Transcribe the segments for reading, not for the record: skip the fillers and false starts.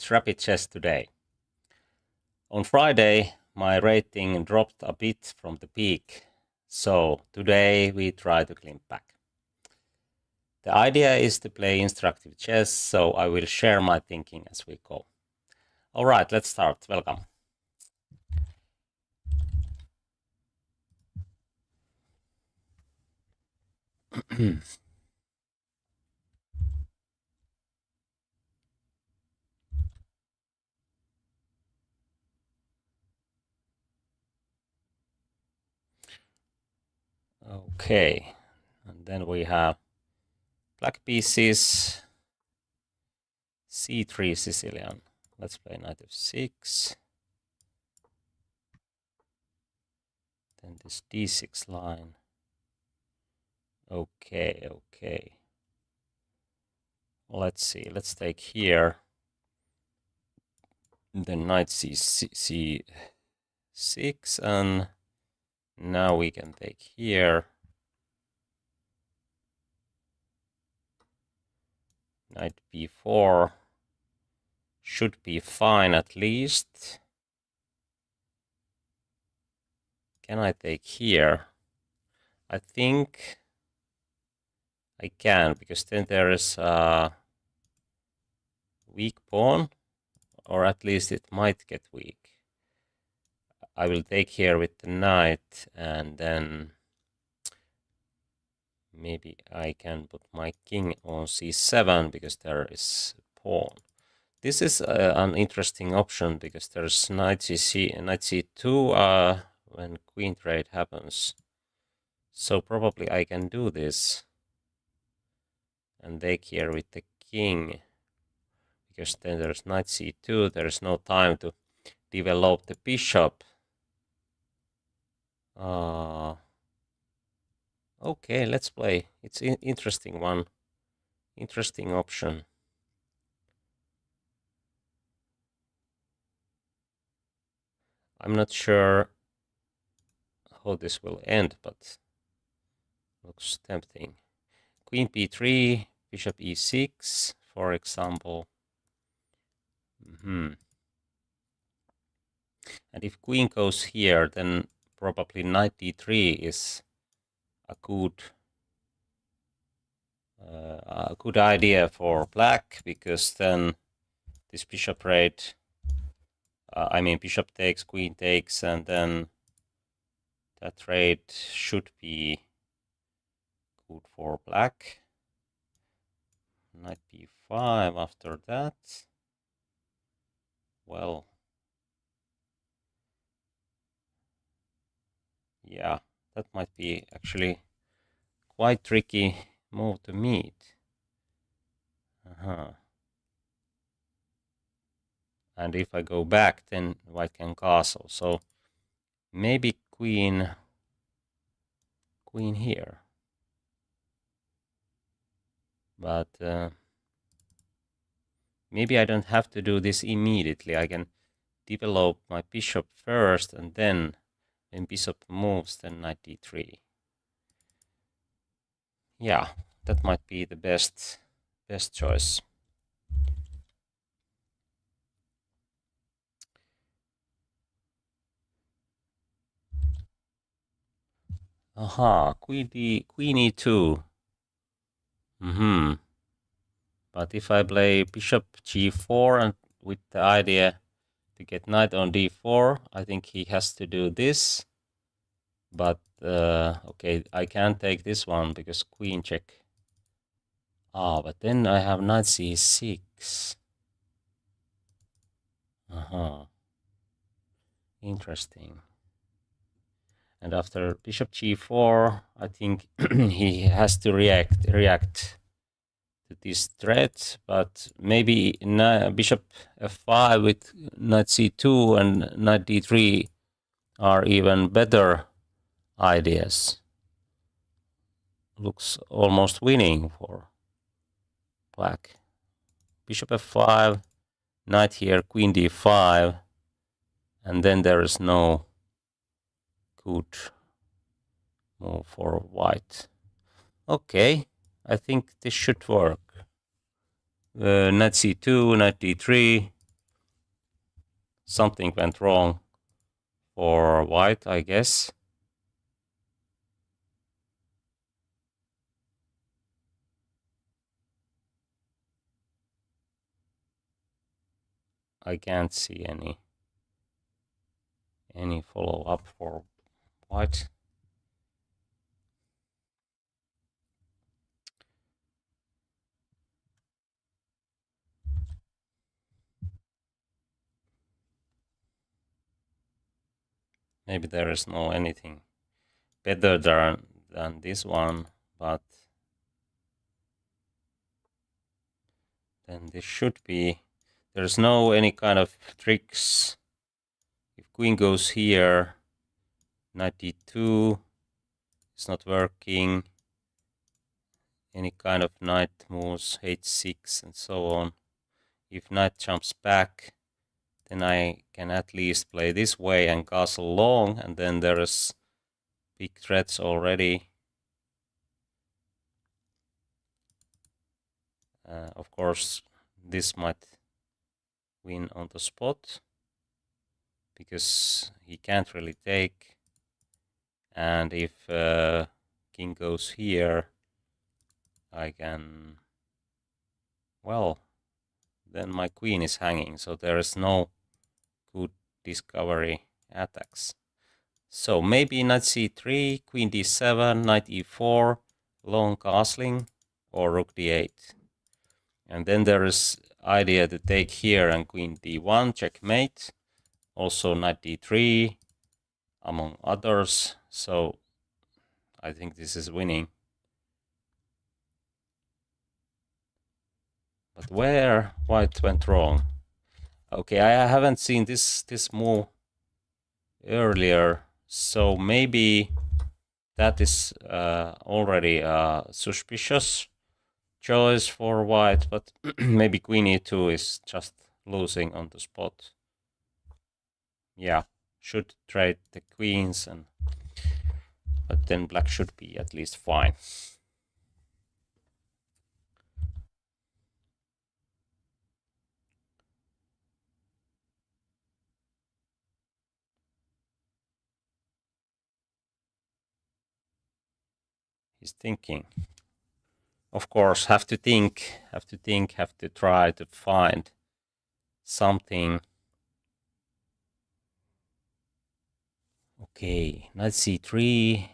with Rapid Chess today. On Friday, my rating dropped a bit from the peak, so today we try to climb back. The idea is to play instructive chess, so I will share my thinking as we go. Alright, let's start. Welcome. Okay, and then we have black pieces, c3 Sicilian. Let's play knight f6. Then this d6 line. Okay. Let's see. Let's take here. Then knight c6, and now we can take here. Knight b4 should be fine at least. Can I take here? I think I can, because then there is a weak pawn, or at least it might get weak. I will take here with the knight, and then maybe I can put my king on c7 because there is a pawn. This is an interesting option because there's knight c2 when queen trade happens. So probably I can do this and take here with the king, because then there's knight c2, there's no time to develop the bishop. Okay, let's play. It's an interesting one. Interesting option. I'm not sure how this will end, but looks tempting. Queen b3, bishop e6, for example. And if queen goes here, then probably knight d3 is a good idea for black, because then this bishop raid, bishop takes, queen takes, and then that trade should be good for black. Knight b5 after that. Well, yeah, that might be actually quite tricky move to meet. And if I go back, then white can castle. So maybe queen here. But maybe I don't have to do this immediately. I can develop my bishop first, and then when bishop moves, then knight d3. Yeah, that might be the best choice. Queen e2. But if I play bishop g4 and with the idea to get knight on d4, I think he has to do this. But okay, I can't take this one because queen check. But then I have knight c6. Interesting. And after bishop g4, I think he has to react to this threat. But maybe bishop f5 with knight c2 and knight d3 are even better ideas. Looks almost winning for black. Bishop f5, knight here, queen d5, and then there is no good move for white. Okay, I think this should work. Knight c2, knight d3, something went wrong for white, I guess. I can't see any follow-up for white. Maybe there is no anything better than this one, but then this should be. There's no any kind of tricks. If queen goes here, knight d2 is not working. Any kind of knight moves, h6 and so on. If knight jumps back, then I can at least play this way and castle long, and then there is big threats already. Of course, this might win on the spot because he can't really take. And if king goes here, I can, well, then my queen is hanging, so there is no good discovery attacks. So maybe knight c3, queen d7, knight e4, long castling, or rook d8. And then there is idea to take here and queen d1, checkmate. Also knight d3, among others. So I think this is winning. But where white went wrong? Okay, I haven't seen this move earlier, so maybe that is already a suspicious choice for white, but maybe queen e2 is just losing on the spot. Yeah, should trade the queens, but then black should be at least fine. He's thinking. Of course, have to think, have to try to find something. Okay, knight c3,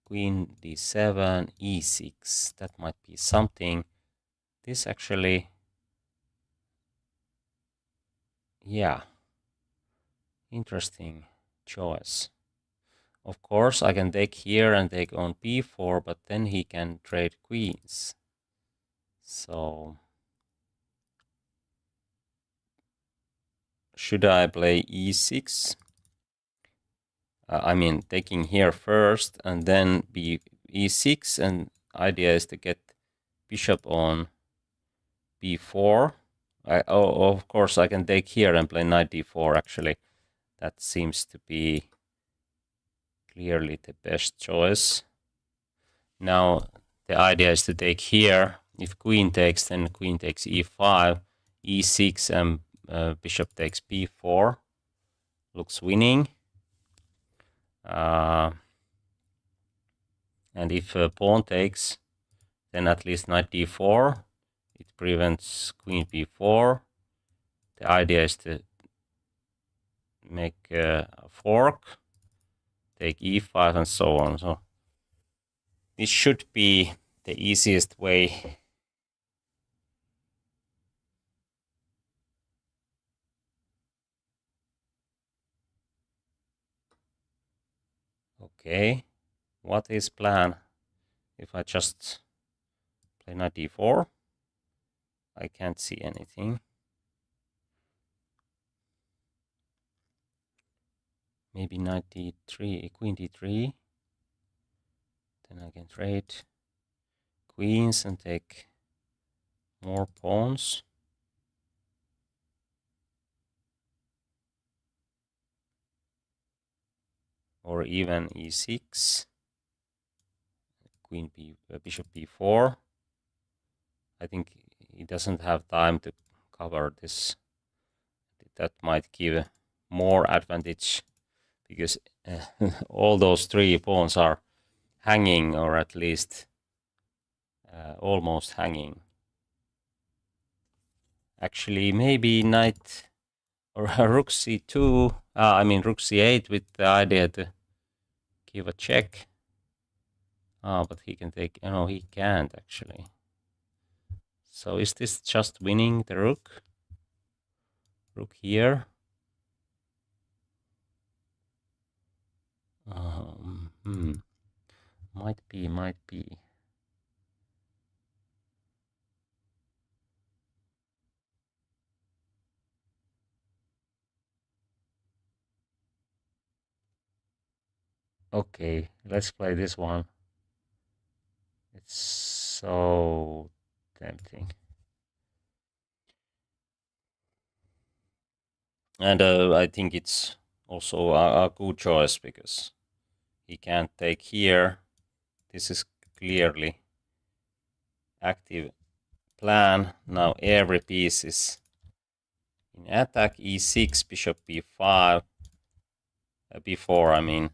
queen d7, e6. That might be something. This actually, yeah, interesting choice. Of course, I can take here and take on b4, but then he can trade queens. So, should I play e6? I mean, taking here first and then e6, and idea is to get bishop on b4. Of course, I can take here and play knight d4, actually. That seems to be clearly the best choice. Now, the idea is to take here. If queen takes, then queen takes e5, e6, and bishop takes b4. Looks winning. And if pawn takes, then at least knight d4. It prevents queen b4. The idea is to make a fork, take e5, and so on. So this should be the easiest way. Okay, what is plan? If I just play knight d4, I can't see anything. Maybe knight d3, queen d3. Then I can trade queens and take more pawns. Or even e6, bishop b4. I think he doesn't have time to cover this. That might give more advantage because all those 3 pawns are hanging, or at least almost hanging. Actually, maybe knight or rook c2, I mean rook c8 with the idea to give a check. But he can take, no, he can't actually. So is this just winning the rook? Rook here. Might be. Okay, let's play this one. It's so tempting. And I think it's also a good choice because he can't take here. This is clearly active plan. Now every piece is in attack. E6, bishop b5. B4, I mean.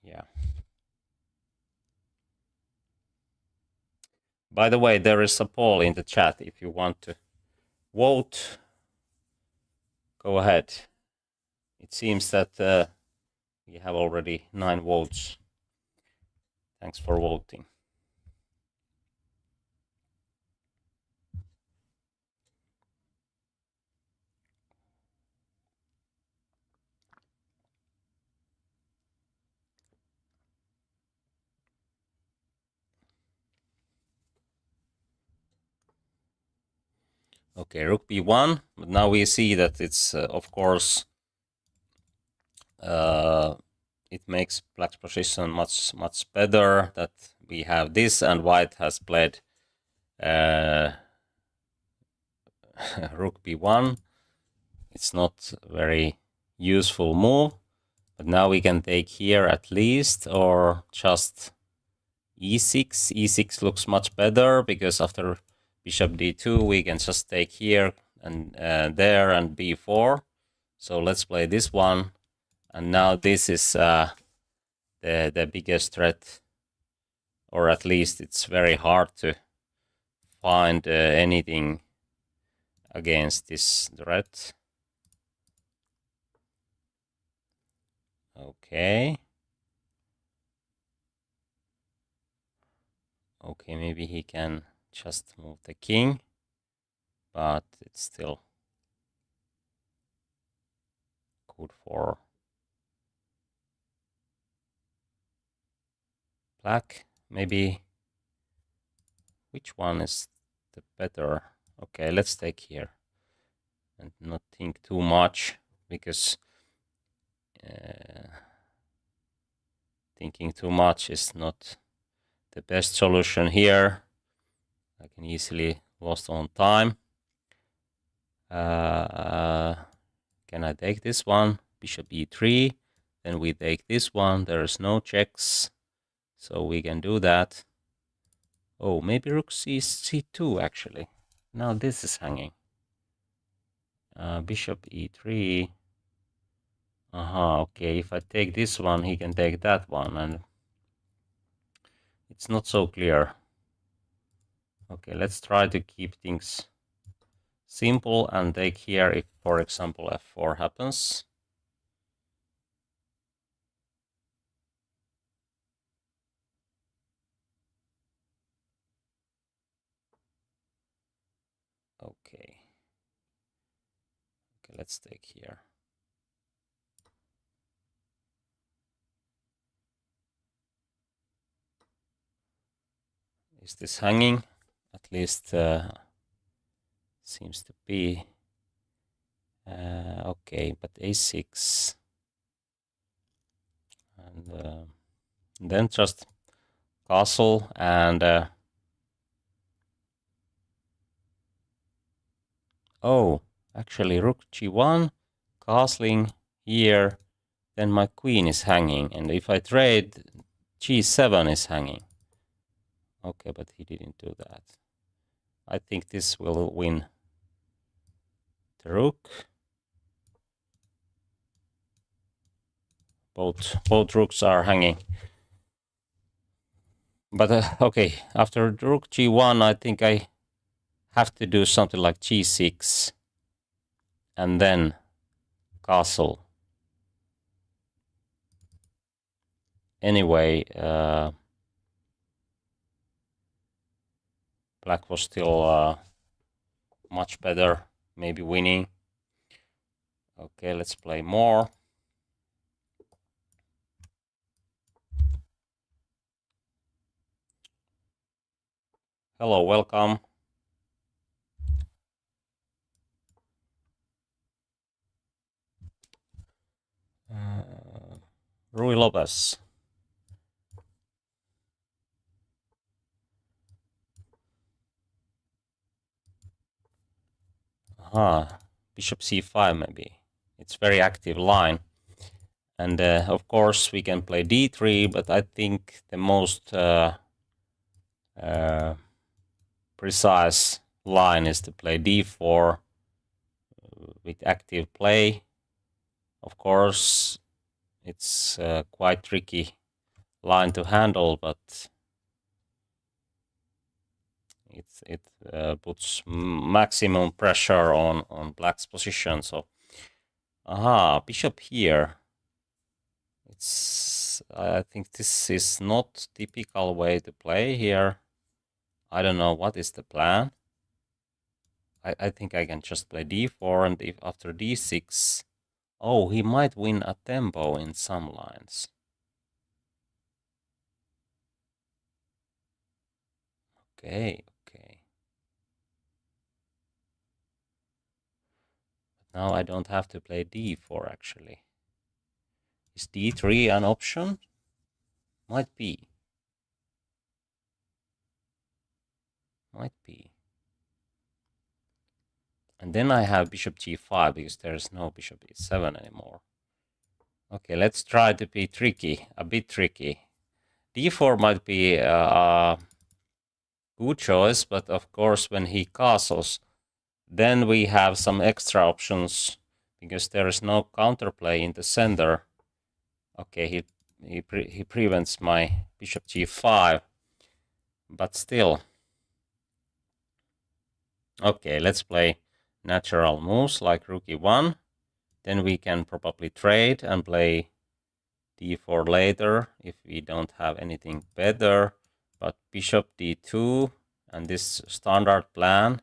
Yeah. By the way, there is a poll in the chat. If you want to vote, go ahead. It seems that we have already 9 votes. Thanks for voting. Okay, rook b1, but now we see that it's, of course, it makes black's position much better that we have this, and white has played rook b1. It's not very useful move, but now we can take here at least, or just e6. E6 looks much better because after bishop d2 we can just take here and there and b4. So let's play this one, and now this is the biggest threat, or at least it's very hard to find anything against this threat. Okay. Okay, maybe he can just move the king, but it's still good for black. Maybe which one is the better? Okay, let's take here and not think too much, because thinking too much is not the best solution here. I can easily lost on time. Can I take this one? Bishop e3. Then we take this one. There's no checks, so we can do that. Oh, maybe rook c2 actually. Now this is hanging. Bishop e3. Okay, if I take this one, he can take that one, and it's not so clear. Okay, let's try to keep things simple and take here if, for example, f4 happens. Okay. Okay, let's take here. Is this hanging? At least seems to be. Okay, but a6. And then just castle and oh, actually rook g1, castling here, then my queen is hanging, and if I trade G7 is hanging. Okay, but he didn't do that. I think this will win the rook. Both rooks are hanging. But okay, after rook G1, I think I have to do something like G6 and then castle. Anyway, black was still much better, maybe winning. Okay, let's play more. Hello, welcome. Rui Lopez. Bishop c5 maybe. It's very active line. And of course we can play d3, but I think the most precise line is to play d4 with active play. Of course, it's quite tricky line to handle, but it puts maximum pressure on black's position. So, bishop here. I think this is not typical way to play here. I don't know what is the plan. I think I can just play d4, and if after d6, oh, he might win a tempo in some lines. Okay. Now I don't have to play d4 actually. Is d3 an option? Might be. And then I have bishop g5 because there's no bishop e7 anymore. Okay, let's try to be tricky, a bit tricky. d4 might be a good choice, but of course when he castles, then we have some extra options because there is no counterplay in the center. Okay, he prevents my bishop g5, but still. Okay, let's play natural moves like rook e1. Then we can probably trade and play d4 later if we don't have anything better. But bishop d2 and this standard plan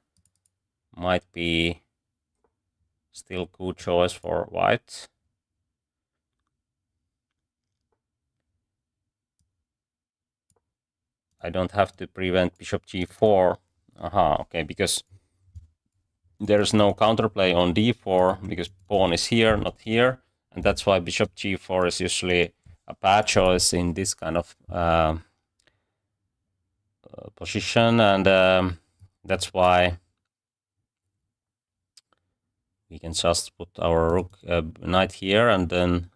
might be still good choice for white. I don't have to prevent bishop g4. Okay, because there's no counterplay on d4 because pawn is here, not here. And that's why bishop g4 is usually a bad choice in this kind of position. And that's why we can just put our rook knight here, and then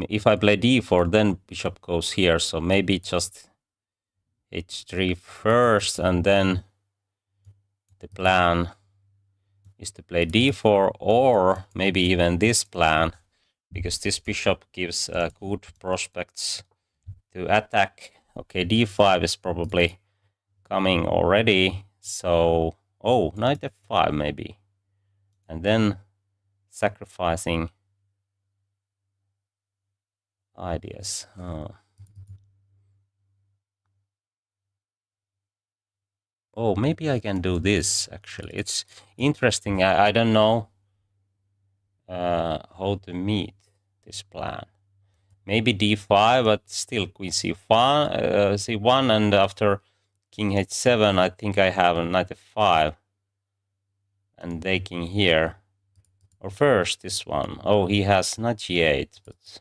if I play d4, then bishop goes here. So maybe just h3 first, and then the plan is to play d4, or maybe even this plan, because this bishop gives good prospects to attack. Okay, d5 is probably coming already. So, oh, knight f5 maybe. And then sacrificing ideas. Oh, maybe I can do this, actually. It's interesting. I don't know how to meet this plan. Maybe d5, but still queen c1, and after king h7, I think I have a knight f5. And taking here. Or first, this one. Oh, he has knight g8, but...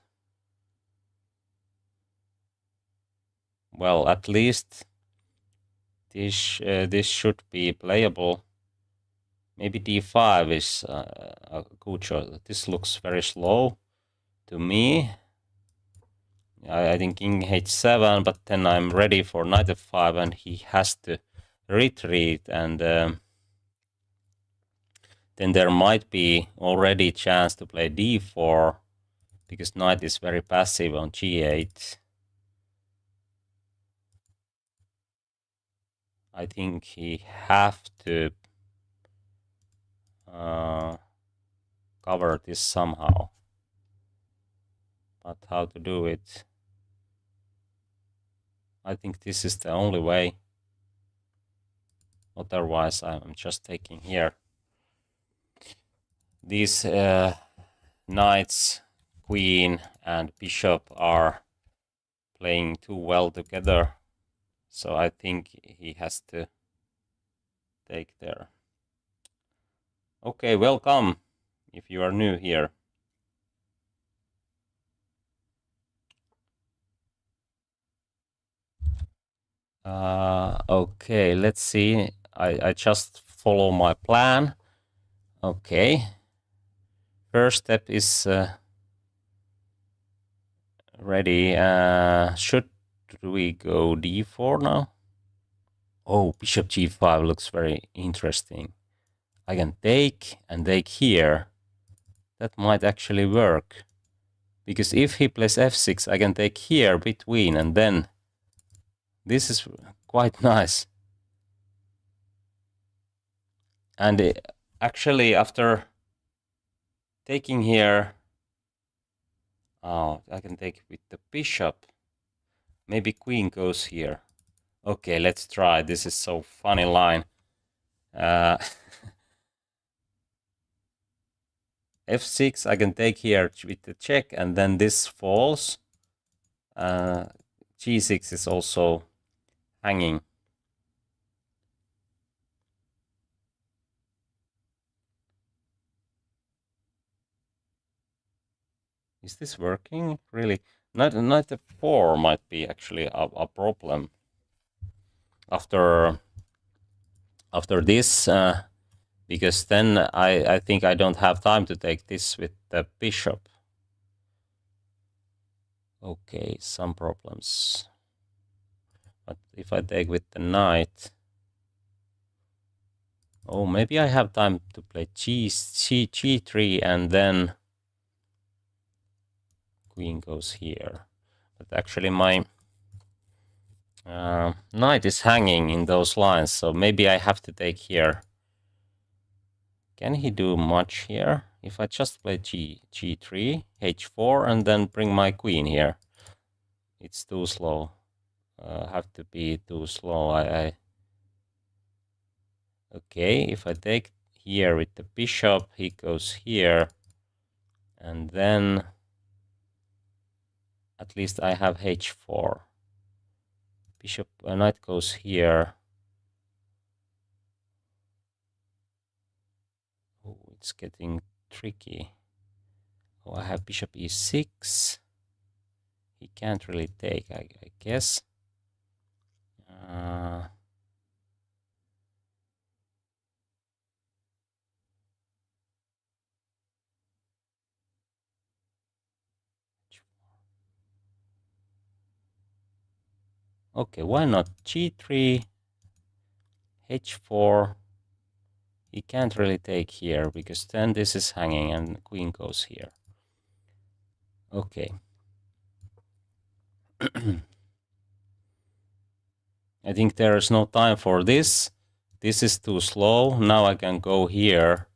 Well, at least this should be playable. Maybe d5 is a good choice. This looks very slow to me. I think king h7, but then I'm ready for knight f5, and he has to retreat, and then there might be already a chance to play d4, because knight is very passive on g8. I think he have to cover this somehow. But how to do it? I think this is the only way. Otherwise, I'm just taking here. These knights, queen, and bishop are playing too well together. So I think he has to take there. Okay, welcome if you are new here. Okay, let's see. I just follow my plan. Okay. First step is ready. Should we go d4 now? Oh, bishop g5 looks very interesting. I can take and take here. That might actually work. Because if he plays f6, I can take here between, and then this is quite nice. And actually, after taking here, oh, I can take with the bishop. Maybe queen goes here. Okay, let's try. This is so funny line. f6, I can take here with the check, and then this falls. g6 is also hanging. Is this working? Really? Knight f4 might be actually a problem. After this, because then I think I don't have time to take this with the bishop. Okay, some problems. But if I take with the knight, oh, maybe I have time to play g3, and then queen goes here. But actually my knight is hanging in those lines, so maybe I have to take here. Can he do much here? If I just play g3, h4, and then bring my queen here. It's too slow. Have to be too slow. Okay, if I take here with the bishop, he goes here, and then at least I have h4. Bishop, knight goes here. Oh, it's getting tricky. Oh, I have bishop e6. He can't really take, I guess. Okay, why not g3, h4. He can't really take here, because then this is hanging and queen goes here. Okay. I think there is no time for this. This is too slow. Now I can go here.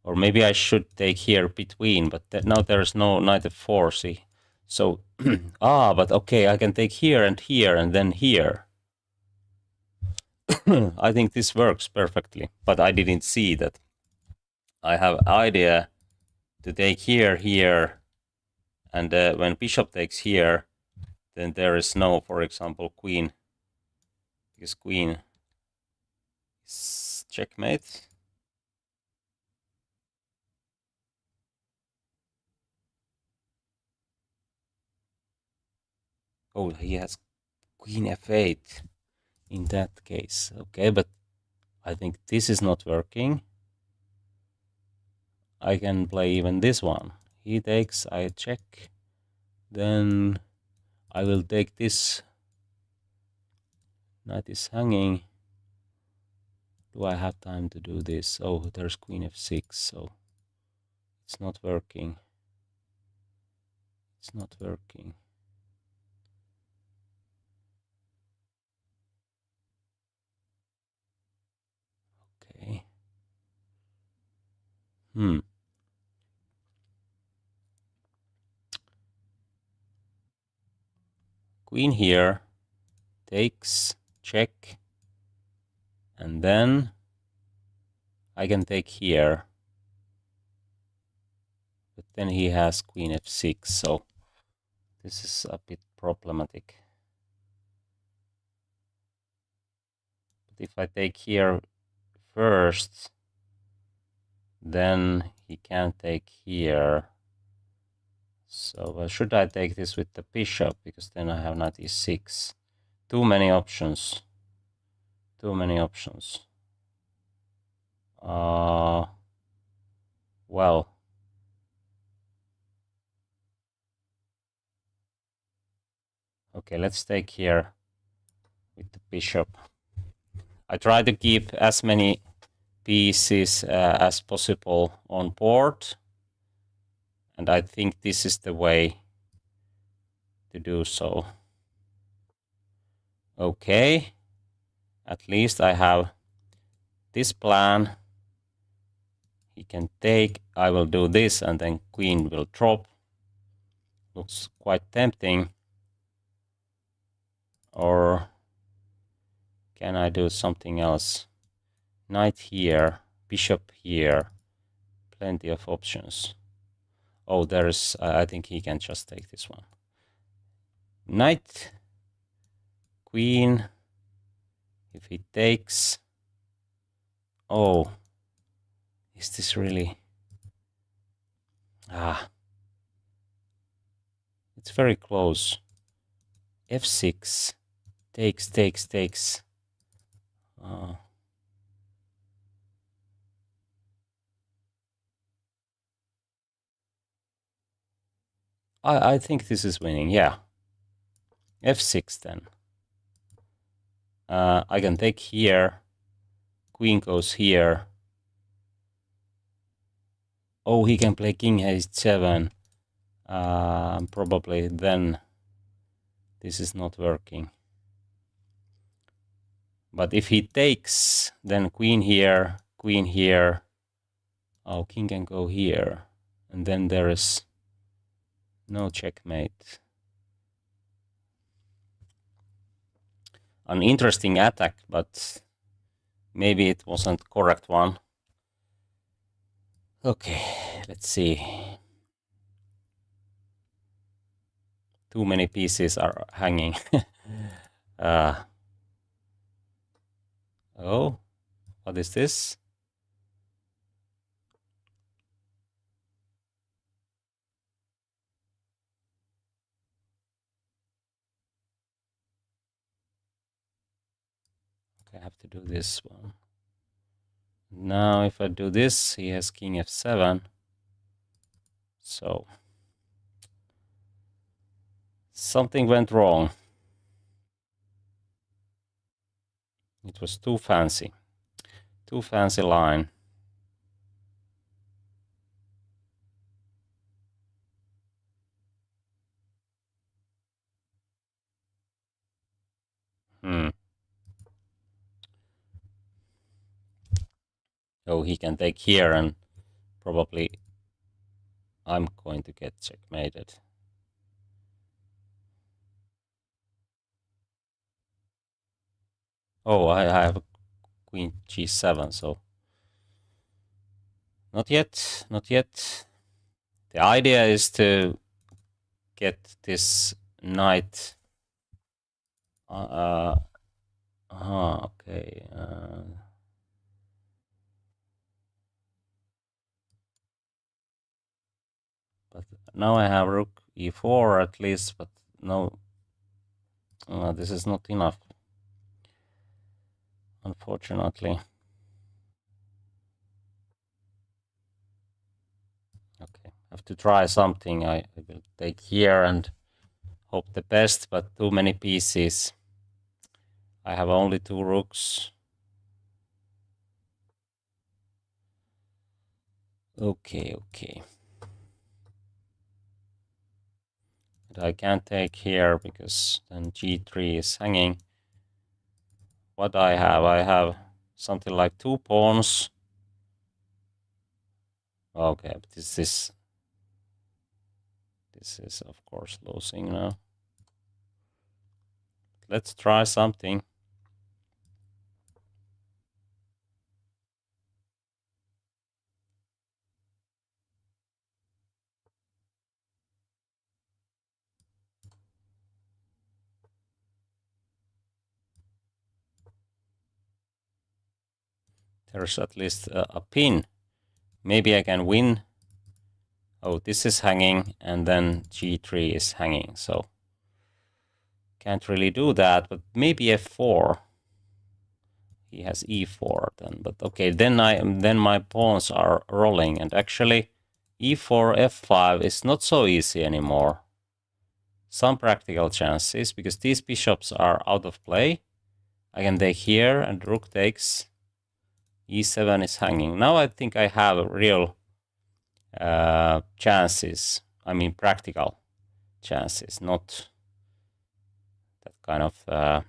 Or maybe I should take here between, but now there is no knight f4, see? So, but okay, I can take here, and then here. I think this works perfectly, but I didn't see that. I have idea to take here, and when bishop takes here, then there is no, for example, queen, because queen is checkmate. Oh, he has queen f8 in that case. Okay, but I think this is not working. I can play even this one. He takes, I check, then I will take this. Knight is hanging. Do I have time to do this? Oh, there's queen f6, so it's not working. It's not working. Okay. Queen here takes, check, and then I can take here. But then he has queen f6, so this is a bit problematic. But if I take here first, then he can't take here. So should I take this with the bishop? Because then I have knight e6. Too many options. Too many options. Well. Okay, let's take here with the bishop. I try to keep as many pieces as possible on board. And I think this is the way to do so. Okay. At least I have this plan. He can take, I will do this, and then queen will drop. Looks quite tempting. Or can I do something else? Knight here, bishop here. Plenty of options. Oh, there's, I think he can just take this one. Knight, queen. If he takes, oh, is this really? It's very close. f6, takes. I think this is winning, yeah. f6 then. I can take here. Queen goes here. Oh, he can play king h7. Probably then this is not working. But if he takes, then queen here, queen here. Oh, king can go here. And then there is no checkmate. An interesting attack, but maybe it wasn't correct one. Okay, let's see. Too many pieces are hanging. Oh, what is this? Okay, I have to do this one. Now if I do this, he has king f7. So something went wrong. It was too fancy. Too fancy line. Oh, he can take here and probably I'm going to get checkmated. Oh, I have queen g7, so not yet, not yet. The idea is to get this knight. Okay. But now I have rook e4 at least, but no, this is not enough, unfortunately. Okay, I have to try something. I will take here and Hope the best, but too many pieces. I have only 2 rooks. Okay. But I can't take here because then g3 is hanging. What I have something like 2 pawns. Okay, but this is of course losing now. Let's try something. There's at least a pin. Maybe I can win. Oh, this is hanging, and then g3 is hanging, so can't really do that, but maybe f4. He has e4 then, but okay, then my pawns are rolling, and actually e4, f5 is not so easy anymore. Some practical chances, because these bishops are out of play. I can take here, and rook takes. e7 is hanging. Now I think I have real chances. I mean practical chances, not that kind of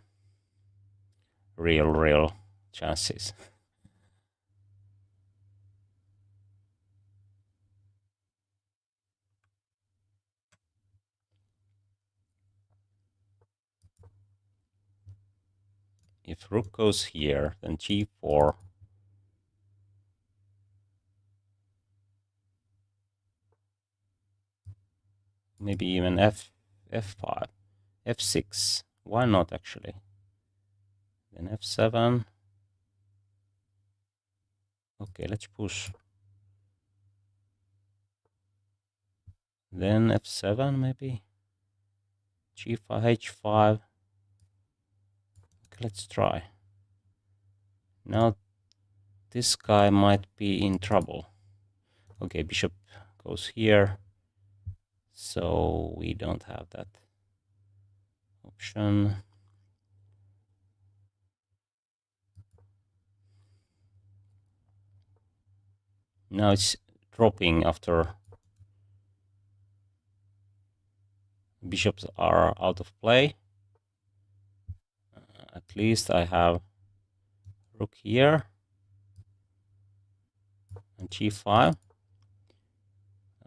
real chances. If rook goes here, then g4. Maybe even f5, f6. Why not actually? Then f7. Okay, let's push. Then f7 maybe. g5, h5. Okay, let's try. Now this guy might be in trouble. Okay, bishop goes here. So we don't have that option. Now it's dropping after bishops are out of play. At least I have rook here and g5.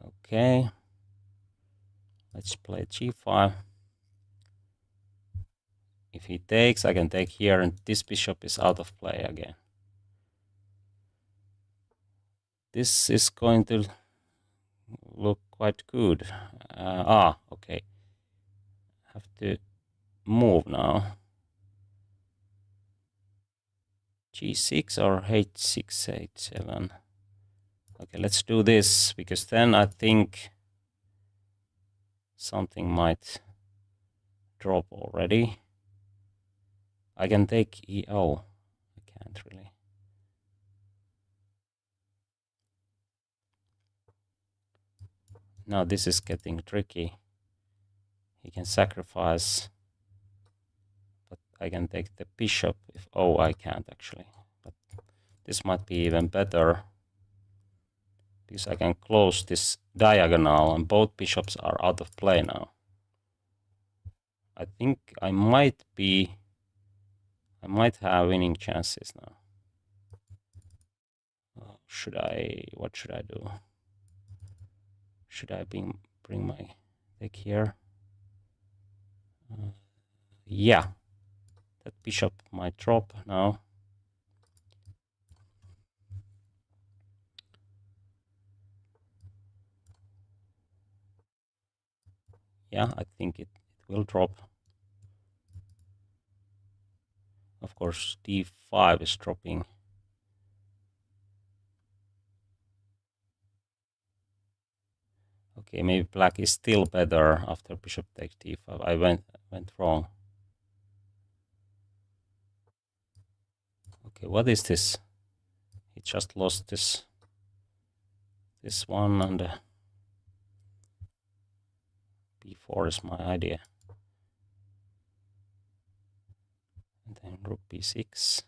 Okay, let's play g5. If he takes, I can take here, and this bishop is out of play again. This is going to look quite good. Okay. Have to move now. g6 or h6, h7. Okay, let's do this, because then I think something might drop already. I can take oh, I can't really. Now this is getting tricky. He can sacrifice, but I can take the bishop if, oh, I can't actually. But this might be even better, because I can close this diagonal and both bishops are out of play now. I think I might have winning chances now. What should I do? Should I bring my deck here? Yeah, that bishop might drop now. Yeah, I think it will drop. Of course, d5 is dropping. Okay, maybe black is still better after bishop takes d5. I went wrong. Okay, what is this? He just lost this one, and b4 is my idea. And then rook b6.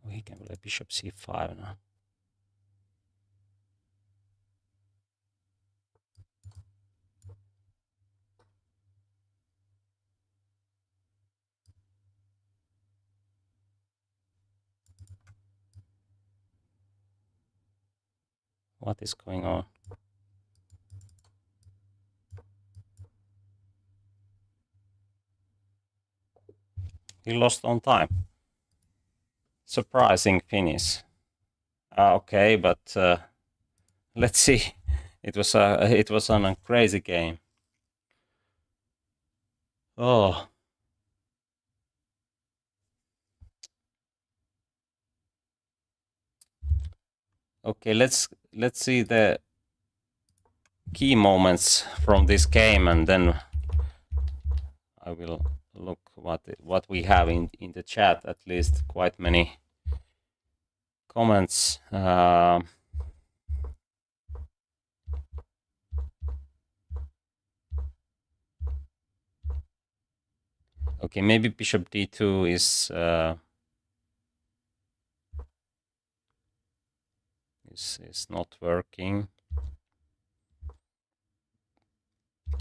We can play bishop c5 now. What is going on? He lost on time. Surprising finish. Okay, but let's see. It was a crazy game. Oh. Okay, let's see the key moments from this game, and then I will look what we have in the chat. At least quite many comments. Okay, maybe bishop d2 is not working.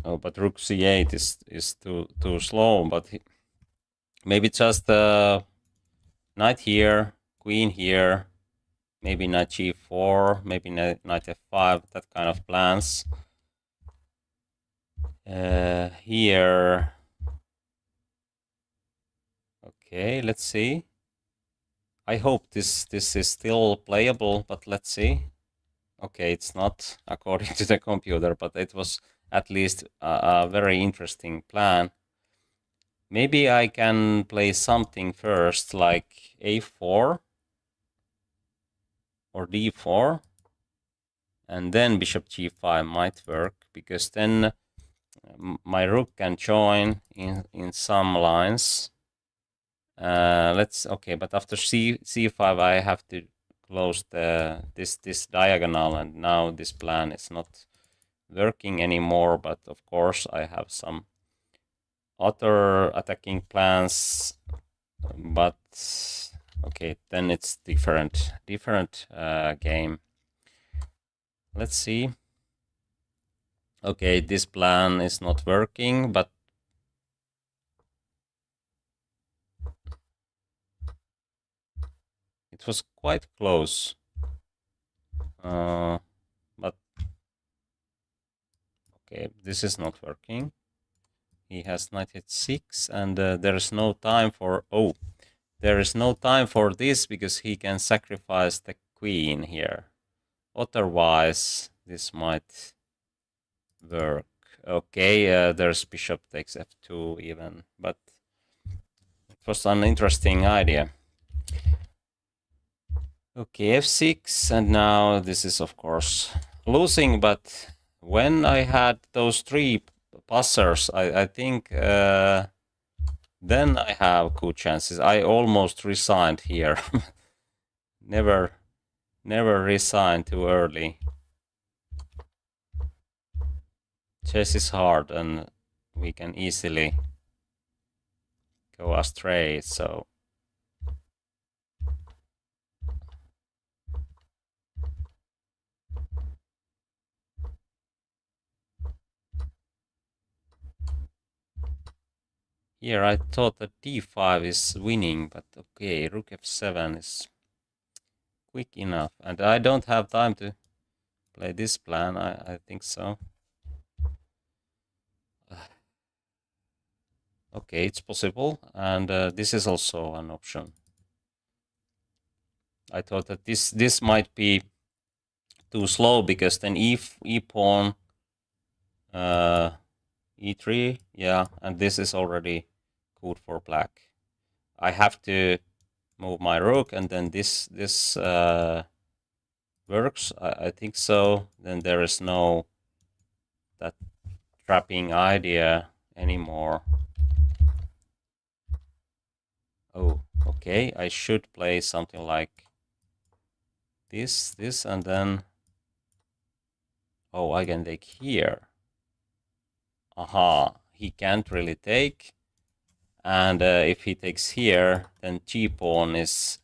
Oh, but rook c8 is too slow. But maybe just knight here, queen here, maybe knight g4, maybe knight f5. That kind of plans. Here. Okay, let's see. I hope this is still playable, but let's see. Okay, it's not according to the computer, but it was at least a very interesting plan. Maybe I can play something first, like a4 or d4, and then bishop g5 might work, because then my rook can join in some lines. Okay, but after c5 I have to close this diagonal, and now this plan is not working anymore. But of course I have some other attacking plans, but okay, then it's different game. Let's see. Okay, this plan is not working, but it was quite close. But okay, this is not working. He has knight h6, and there is no time for... Oh, there is no time for this, because he can sacrifice the queen here. Otherwise, this might work. Okay, there's bishop takes f2 even, but it was an interesting idea. Okay, f6, and now this is of course losing, but when I had those three passers, I think then I have good chances. I almost resigned here. never resign too early. Chess is hard, and we can easily go astray, so here I thought that d5 is winning, but okay, rook f7 is quick enough, and I don't have time to play this plan. I think so. Okay, it's possible, and this is also an option. I thought that this might be too slow, because then e pawn, e3, yeah, and this is already good for black. I have to move my rook, and then this works. I think so. Then there is no that trapping idea anymore. Oh, okay. I should play something like this, and then... Oh, I can take here. Aha, he can't really take. And if he takes here, then g-pawn is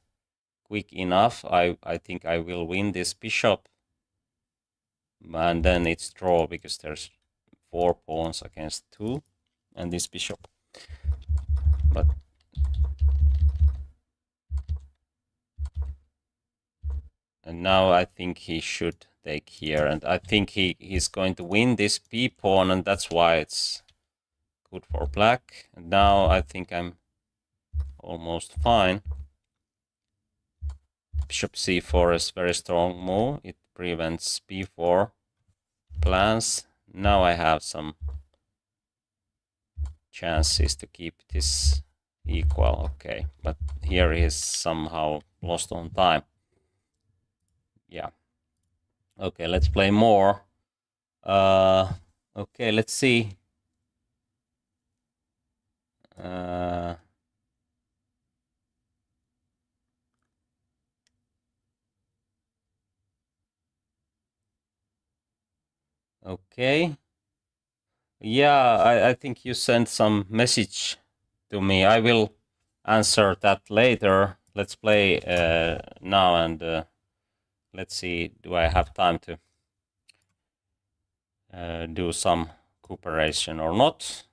quick enough. I think I will win this bishop. And then it's draw because there's 4 pawns against 2 and this bishop. But and now I think he should take here, and I think he's going to win this b-pawn, and that's why it's good for black. And now I think I'm almost fine. Bishop c4 is very strong move. It prevents b4 plans. Now I have some chances to keep this equal. Okay, but here he is somehow lost on time. Yeah. Okay, let's play more. Okay, let's see. Okay. Yeah, I think you sent some message to me. I will answer that later. Let's play now, and let's see, do I have time to do some cooperation or not?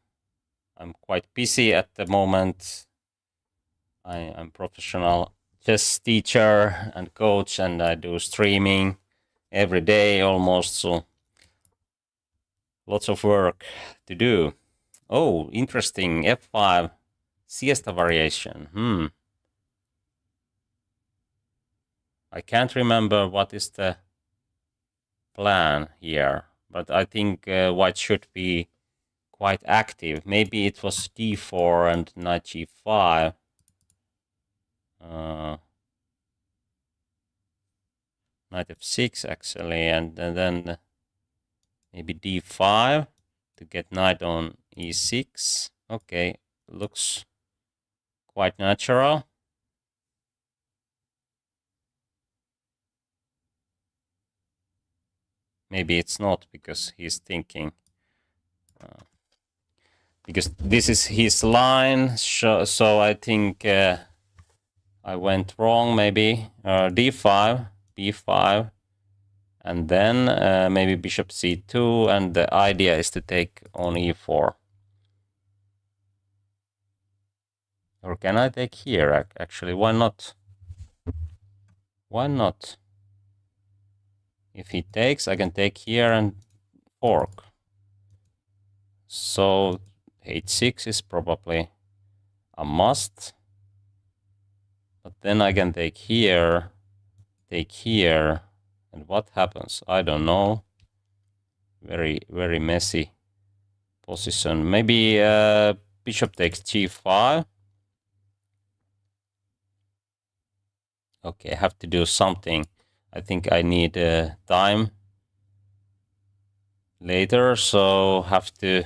I'm quite busy at the moment. I'm professional chess teacher and coach, and I do streaming every day almost, so lots of work to do. Oh, interesting. F5 siesta variation. I can't remember what is the plan here, but I think white should be quite active. Maybe it was d4 and knight g5. Knight f6 actually, and then maybe d5 to get knight on e6. Okay, looks quite natural. Maybe it's not, because he's thinking. Because this is his line, so I think I went wrong. Maybe d5, b5, and then maybe bishop c2, and the idea is to take on e4. Or can I take here, actually? Why not? Why not? If he takes, I can take here and fork. So h6 is probably a must. But then I can take here, and what happens? I don't know. Very, very messy position. Maybe bishop takes g5. Okay, I have to do something. I think I need time later, so have to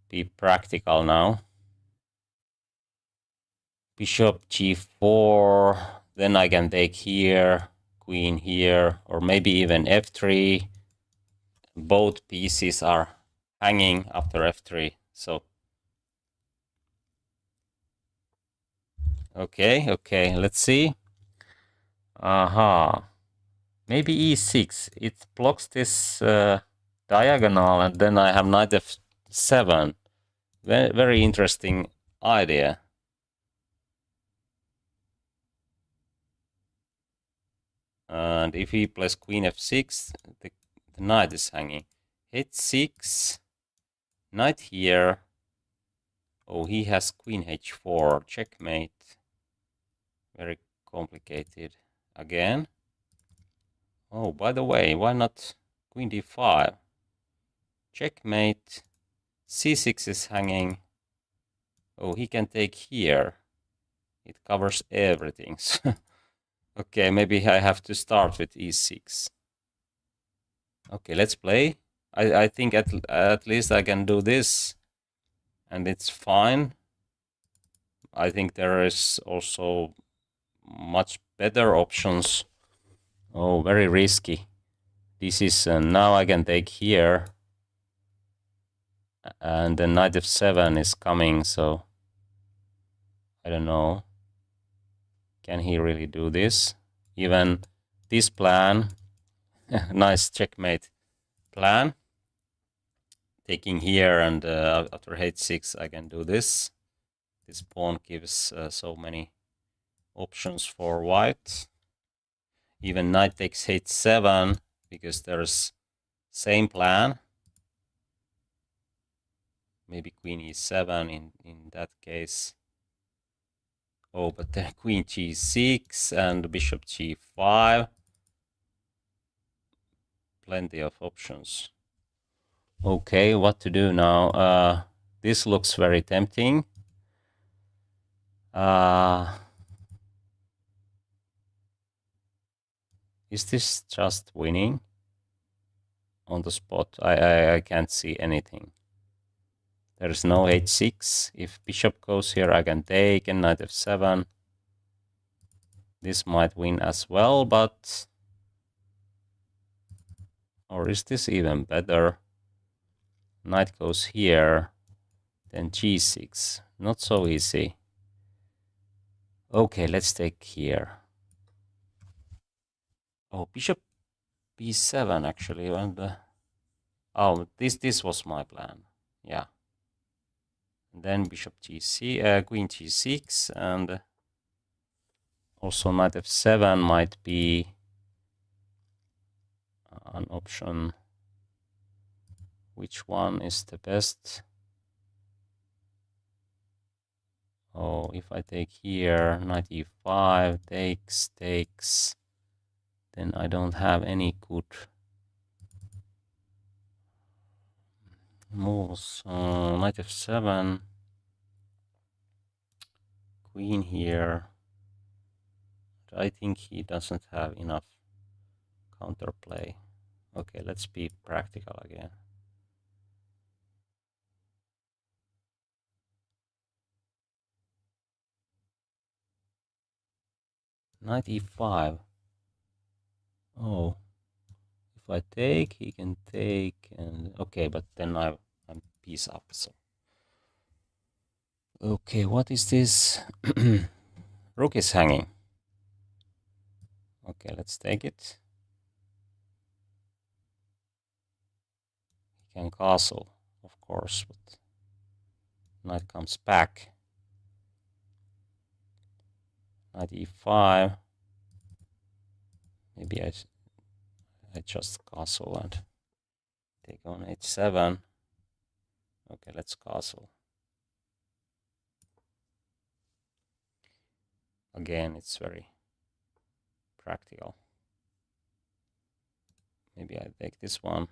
be practical now. Bishop g4, then I can take here, queen here, or maybe even f3. Both pieces are hanging after f3, so okay, let's see. Aha, maybe e6. It blocks this diagonal, and then I have knight f7. Very, very interesting idea. And if he plays queen f6, the knight is hanging. h6, knight here. Oh, he has queen h4, checkmate. Very complicated again. Oh, by the way, why not queen d5? Checkmate. c6 is hanging. Oh, he can take here. It covers everything. Okay, maybe I have to start with e6. Okay, let's play. I think at least I can do this, and it's fine. I think there is also much better options. Oh, very risky. This is now I can take here, and then knight f7 is coming, so I don't know. Can he really do this? Even this plan, nice checkmate plan. Taking here, and after h6 I can do this. This pawn gives so many options for white. Even knight takes h7 because there's same plan. Maybe queen e7 in that case. Oh, but then queen g6 and bishop g5. Plenty of options. Okay, what to do now? This looks very tempting. Is this just winning on the spot? I can't see anything. There's no h6. If bishop goes here, I can take, and knight f7. This might win as well, but... Or is this even better? Knight goes here, then g6. Not so easy. Okay, let's take here. Oh, bishop b7 actually, and oh, this was my plan. Yeah. And then bishop gc, queen g6, and also knight f7 might be an option. Which one is the best? Oh, if I take here, knight e5, takes, then I don't have any good moves. Knight f7, queen here. I think he doesn't have enough counterplay. Okay, let's be practical again. Knight e5. Oh, if I take, he can take, and okay, but then I'm piece up. So okay, what is this? Rook is hanging. Okay, let's take it. He can castle, of course, but knight comes back. Knight e5. Maybe I just castle and take on h7. Okay, let's castle. Again, it's very practical. Maybe I take this one,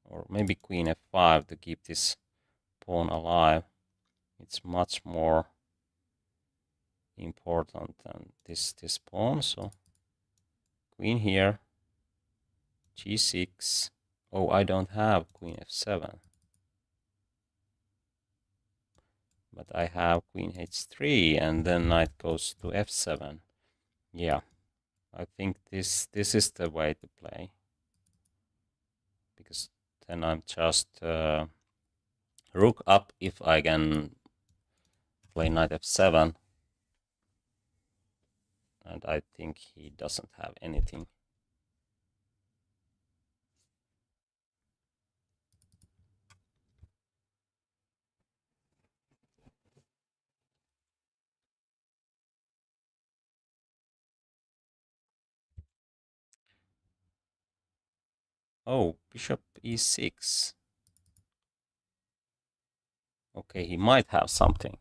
or maybe queen f5 to keep this pawn alive. It's much more important than this pawn. So queen here, g6. Oh, I don't have queen f7, but I have queen h3, and then knight goes to f7. Yeah, I think this is the way to play, because then I'm just rook up if I can play knight f7, and I think he doesn't have anything. Oh, bishop e6. Okay, he might have something.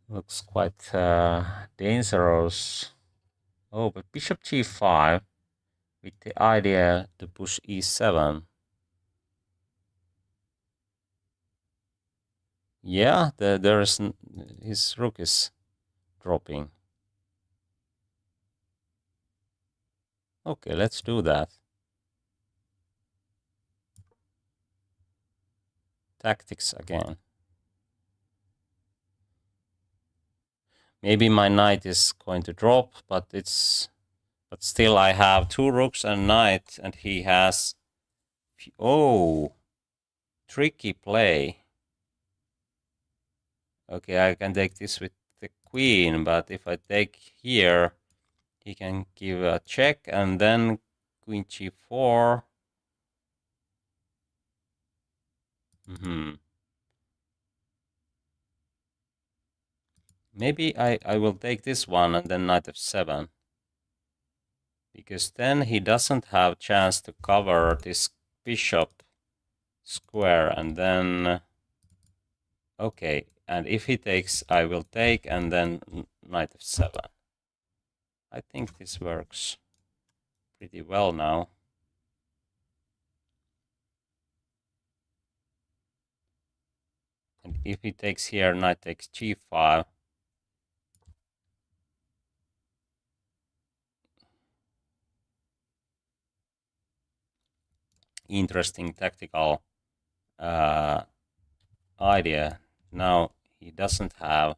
Looks quite dangerous. Oh, but bishop g5 with the idea to push e7. Yeah, there's his rook is dropping. Okay, let's do that. Tactics again. Maybe my knight is going to drop, but still I have 2 rooks and knight, and he has... Oh, tricky play. Okay, I can take this with the queen, but if I take here, he can give a check, and then queen g4. Maybe I will take this one and then knight f7. Because then he doesn't have chance to cover this bishop square, and then... Okay, and if he takes, I will take, and then knight f7. I think this works pretty well now. And if he takes here, knight takes g5. Interesting tactical idea. Now he doesn't have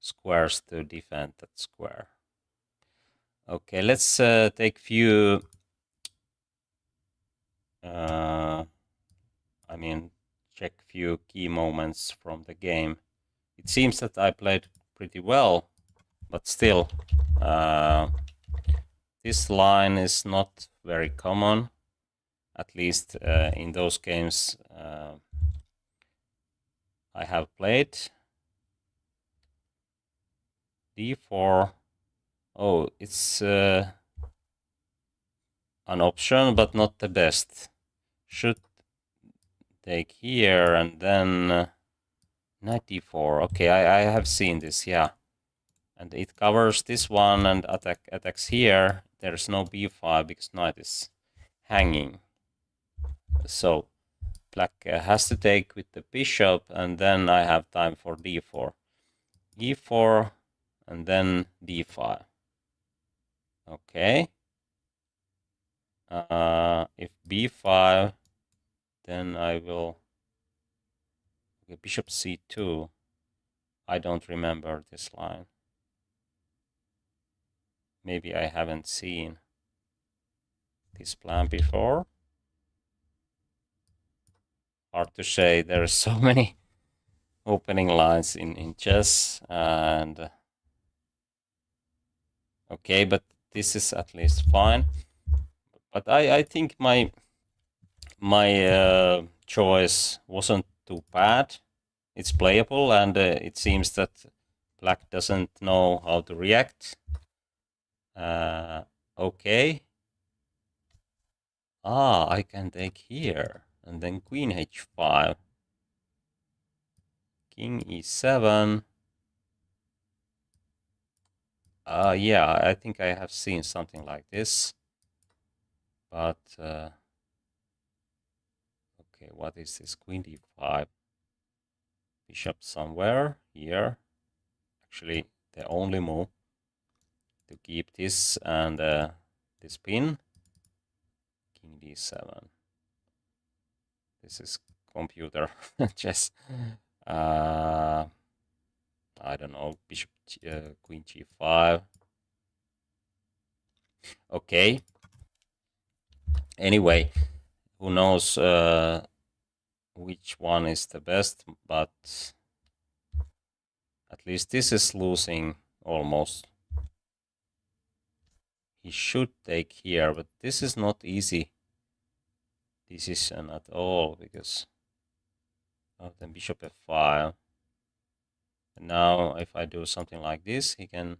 squares to defend that square. Okay, let's take few... check few key moments from the game. It seems that I played pretty well, but still, this line is not very common, at least in those games I have played. d4. Oh, it's an option, but not the best. Should take here, and then knight d4. Okay, I have seen this, yeah. And it covers this one and attacks here. There's no b5 because knight is hanging. So black has to take with the bishop, and then I have time for d4. e4, and then d5. Okay. If b5, then I will... Okay, bishop c2. I don't remember this line. Maybe I haven't seen this plan before. Hard to say. There are so many opening lines in chess, and okay, but this is at least fine. But I think my choice wasn't too bad. It's playable, and it seems that black doesn't know how to react. Okay. I can take here, and then queen h5. King e7. Yeah, I think I have seen something like this. But, okay, what is this? Queen d5. Bishop somewhere here. Actually, the only move to keep this and this pin. King d7. This is computer chess. I don't know. Bishop, queen g5. Okay. Anyway, who knows which one is the best, but at least this is losing almost. He should take here, but this is not easy decision at all, because of the bishop f5. And now if I do something like this, he can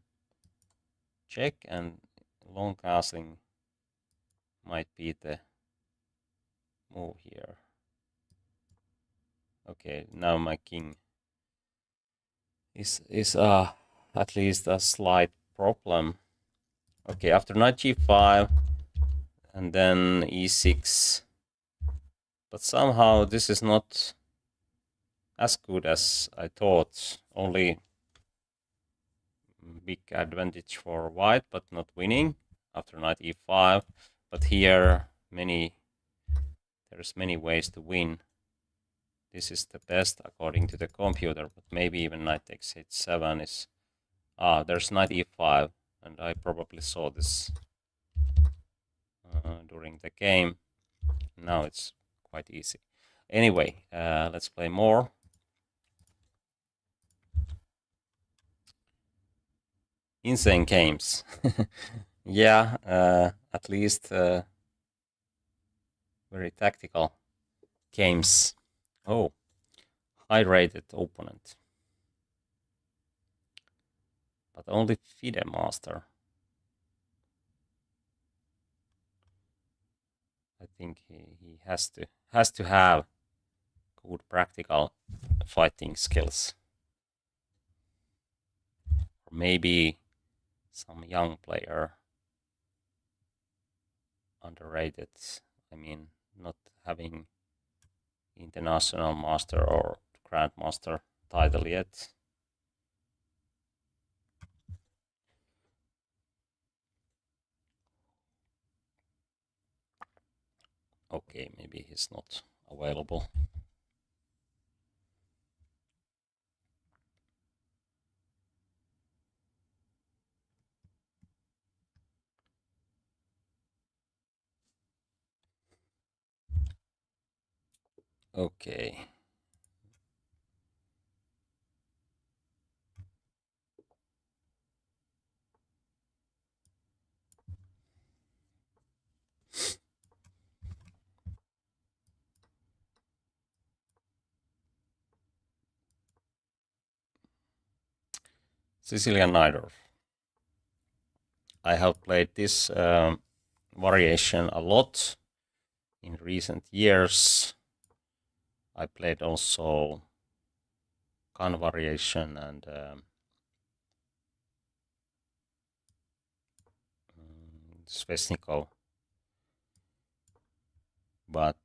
check, and long castling might be the move here. Okay, now my king is at least a slight problem. Okay, after knight g5, and then e6. But somehow this is not as good as I thought. Only big advantage for white, but not winning after knight e5. But here there's many ways to win. This is the best according to the computer, but maybe even knight takes h7 is There's knight e5, and I probably saw this during the game. Now it's quite easy. Anyway, let's play more. Insane games. Yeah, at least very tactical games. Oh, high-rated opponent. But only FIDE master. I think he has to have good practical fighting skills. Or maybe some young player, underrated. I mean, not having international master or grandmaster title yet. Okay, maybe he's not available. Okay. Sicilian Najdorf. I have played this variation a lot in recent years. I played also Khan variation and Svesnikov. But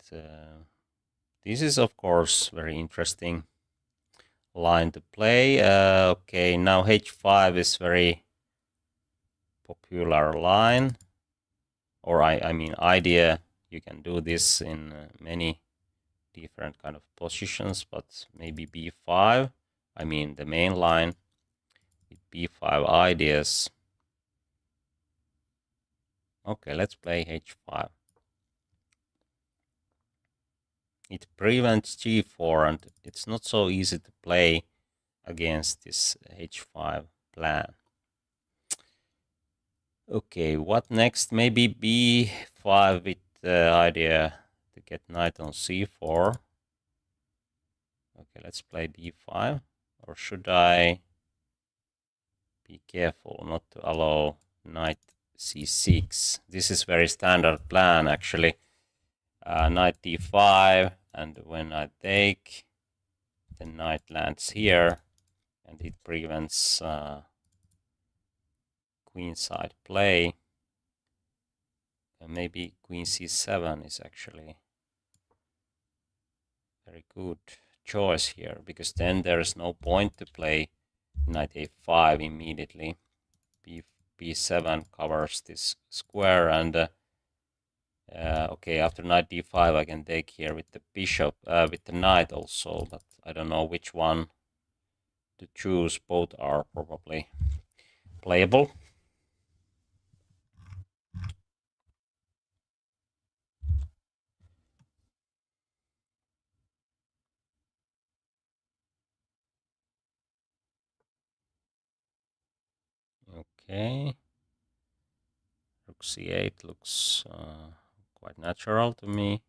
this is, of course, very interesting line to play. Okay, now h5 is very popular line, or I mean idea. You can do this in many different kind of positions, but maybe b5. I mean the main line with b5 ideas. Okay, let's play h5. It prevents g4, and it's not so easy to play against this h5 plan. Okay, what next? Maybe b5 with the idea to get knight on c4. Okay, let's play d5. Or should I be careful not to allow knight c6? This is very standard plan, actually. Knight d5, and when I take, the knight lands here, and it prevents queenside play. And maybe queen c7 is actually very good choice here, because then there is no point to play knight a5 immediately. b7 covers this square, and okay, after knight d5 I can take here with the bishop, with the knight also, but I don't know which one to choose. Both are probably playable. Okay, rook c8 looks quite natural to me.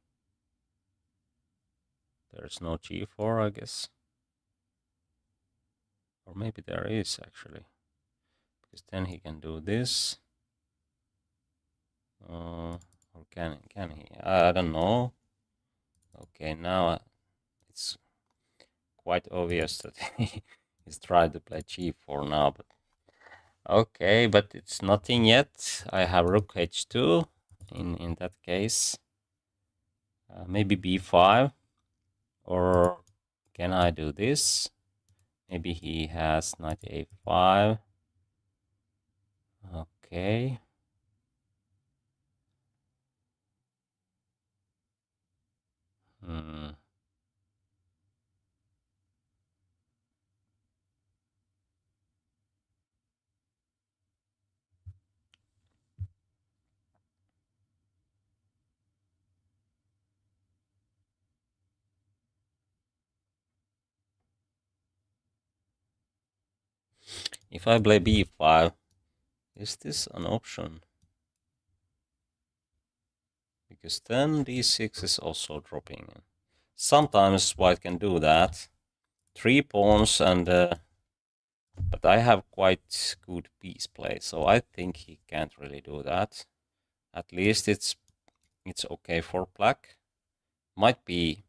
There's no g4, I guess. Or maybe there is, actually. Because then he can do this. Or can he? I don't know. Okay, now it's quite obvious that he's trying to play g4 now. But okay, but it's nothing yet. I have rook h2 in that case. Maybe b5. Or can I do this? Maybe he has knight a5. Okay. Hmm. If I play b5, is this an option? Because then d6 is also dropping. Sometimes white can do that. 3 pawns and... but I have quite good piece play, so I think he can't really do that. At least it's okay for black. Might be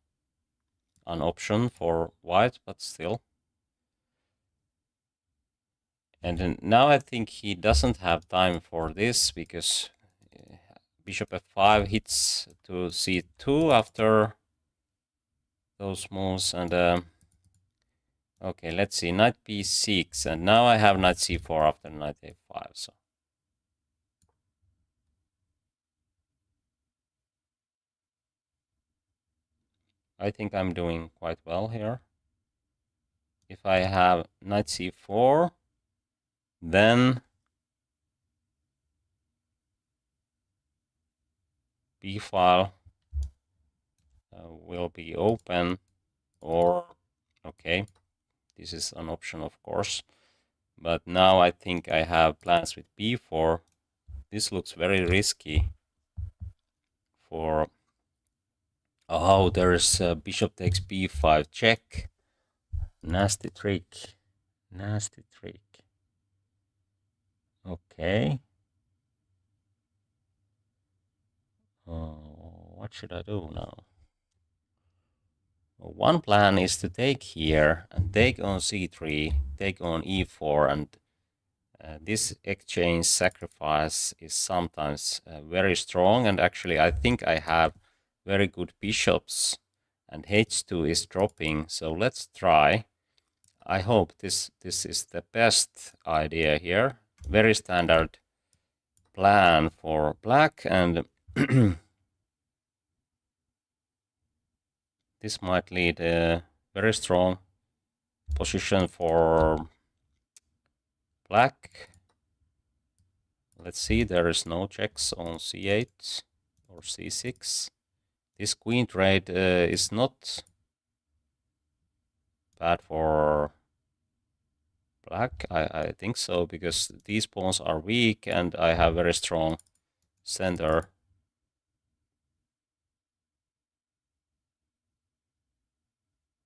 an option for white, but still. And then now I think he doesn't have time for this, because bishop f5 hits to c2 after those moves. And okay, let's see, knight b6, and now I have knight c4 after knight a5. So I think I'm doing quite well here. If I have knight c4, then b file will be open, or okay, this is an option, of course, but now I think I have plans with b4. This looks very risky for... oh, there's bishop takes b5 check. Nasty trick, nasty trick. Okay. What should I do now? One plan is to take here and take on c3, take on e4, and this exchange sacrifice is sometimes very strong, and actually I think I have very good bishops, and h2 is dropping, so let's try. I hope this is the best idea here. Very standard plan for black, and this might lead a very strong position for black. Let's see, there is no checks on c8 or c6. This queen trade is not bad for black, I think so, because these pawns are weak and I have very strong center.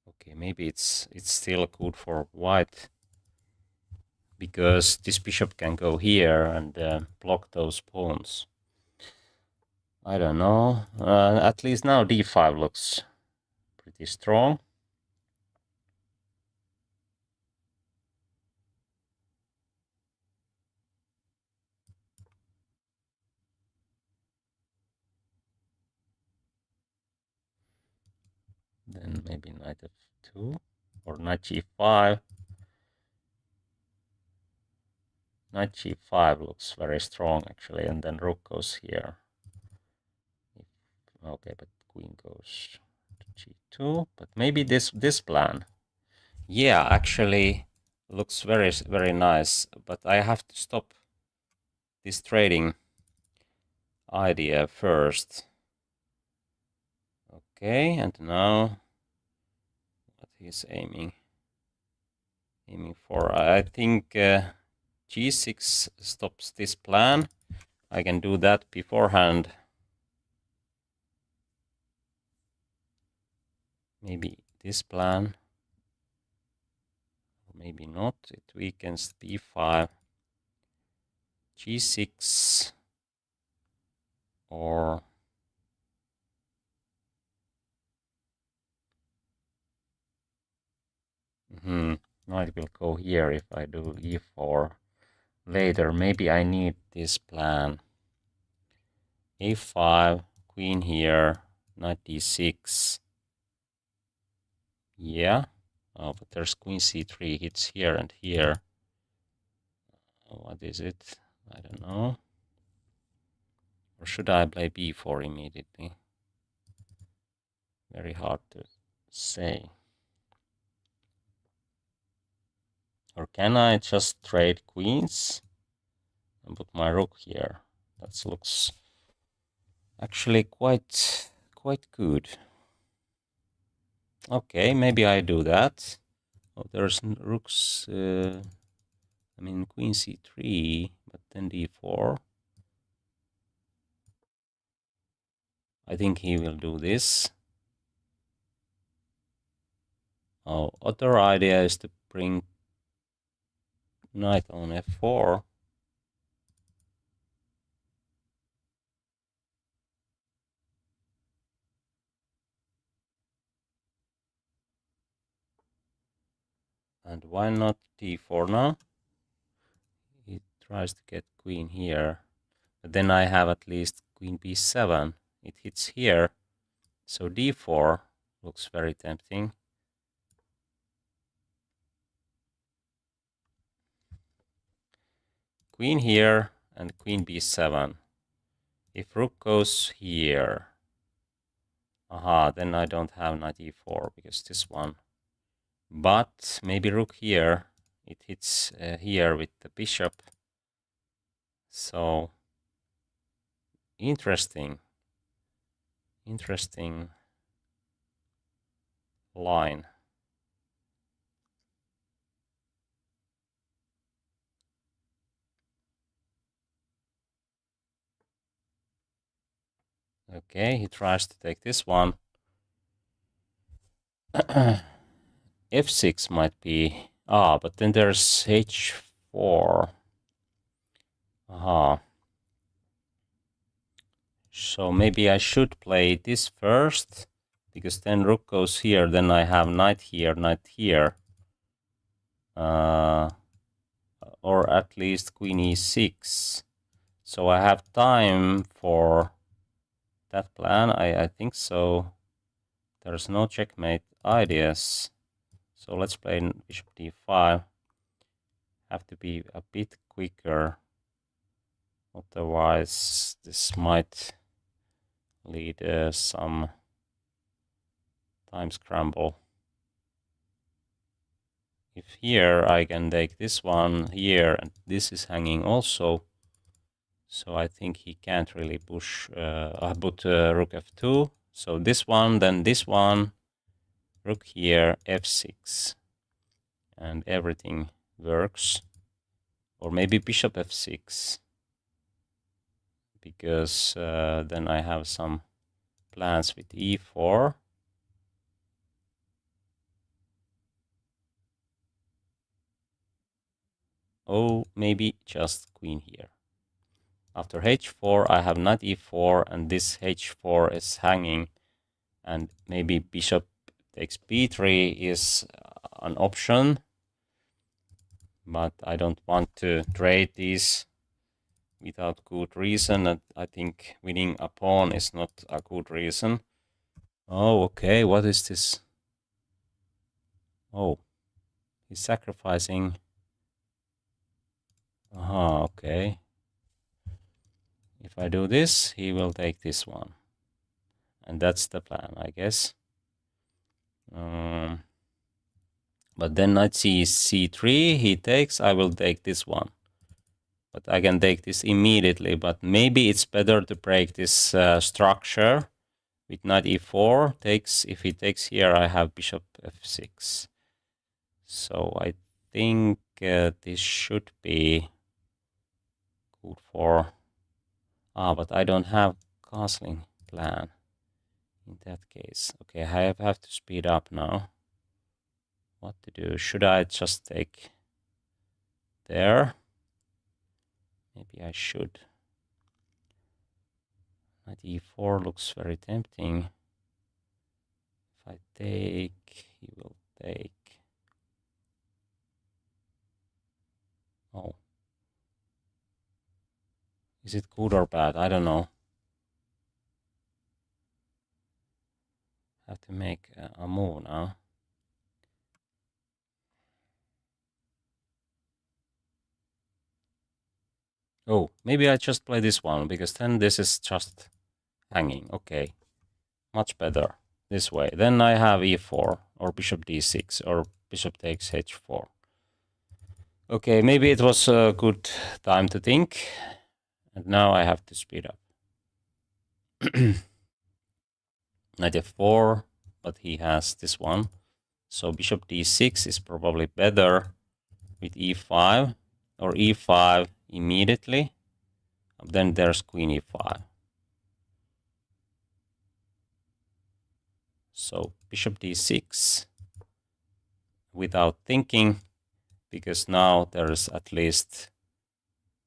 Okay, maybe it's still good for white, because this bishop can go here and block those pawns. I don't know. At least now d5 looks pretty strong. Then maybe knight f2 or knight g5. Knight g5 looks very strong actually, and then rook goes here. Okay, but queen goes to g2. But maybe this plan. Yeah, actually looks very nice. But I have to stop this trading idea first. Okay, and now what he's aiming for, I think g6 stops this plan. I can do that beforehand. Maybe this plan, or maybe not. It weakens b5, g6, or knight will go here if I do e4 later. Maybe I need this plan. a5, queen here, knight d6. Yeah. Oh, but there's queen c3 hits here and here. What is it? I don't know. Or should I play b4 immediately? Very hard to say. Or can I just trade queens and put my rook here? That looks actually quite good. Okay, maybe I do that. Oh, there's rooks I mean, queen c3, but then d4. I think he will do this. Oh, other idea is to bring knight on f4. And why not d4 now? He tries to get queen here. But then I have at least queen b7. It hits here. So d4 looks very tempting. Queen here and queen b7. If rook goes here, then I don't have knight e4 because this one. But maybe rook here. It hits here with the bishop. So interesting line. Okay, he tries to take this one. f6 might be... but then there's h4. So maybe I should play this first, because then rook goes here, then I have knight here, or at least queen e6. So I have time for that plan, I think so. There's no checkmate ideas. So let's play bishop d5. Have to be a bit quicker. Otherwise, this might lead some time scramble. If here I can take this one here, and this is hanging also. So I think he can't really push. I put rook f2. So this one, then this one, rook here, f6. And everything works. Or maybe bishop f6. Because then I have some plans with e4. Oh, maybe just queen here. After h4, I have knight e4, and this h4 is hanging. And maybe bishop takes b3 is an option. But I don't want to trade these without good reason. And I think winning a pawn is not a good reason. Oh, okay. What is this? Oh, he's sacrificing. Okay. If I do this, he will take this one. And that's the plan, I guess. But then knight c3, he takes, I will take this one. But I can take this immediately, but maybe it's better to break this structure with knight e4. If he takes here, I have bishop f6. So I think this should be good for... but I don't have castling plan in that case. Okay, I have to speed up now. What to do? Should I just take there? Maybe I should. Knight e4 looks very tempting. If I take, he will take. Oh. Is it good or bad? I don't know. Have to make a move now. Oh, maybe I just play this one, because then this is just hanging. Okay, much better this way. Then I have e4, or bishop d6, or bishop takes h4. Okay, maybe it was a good time to think. And now I have to speed up. Knight f4, but he has this one. So bishop d6 is probably better with e5. or e5 immediately. Then there's queen e5. So bishop d6 without thinking, because now there's at least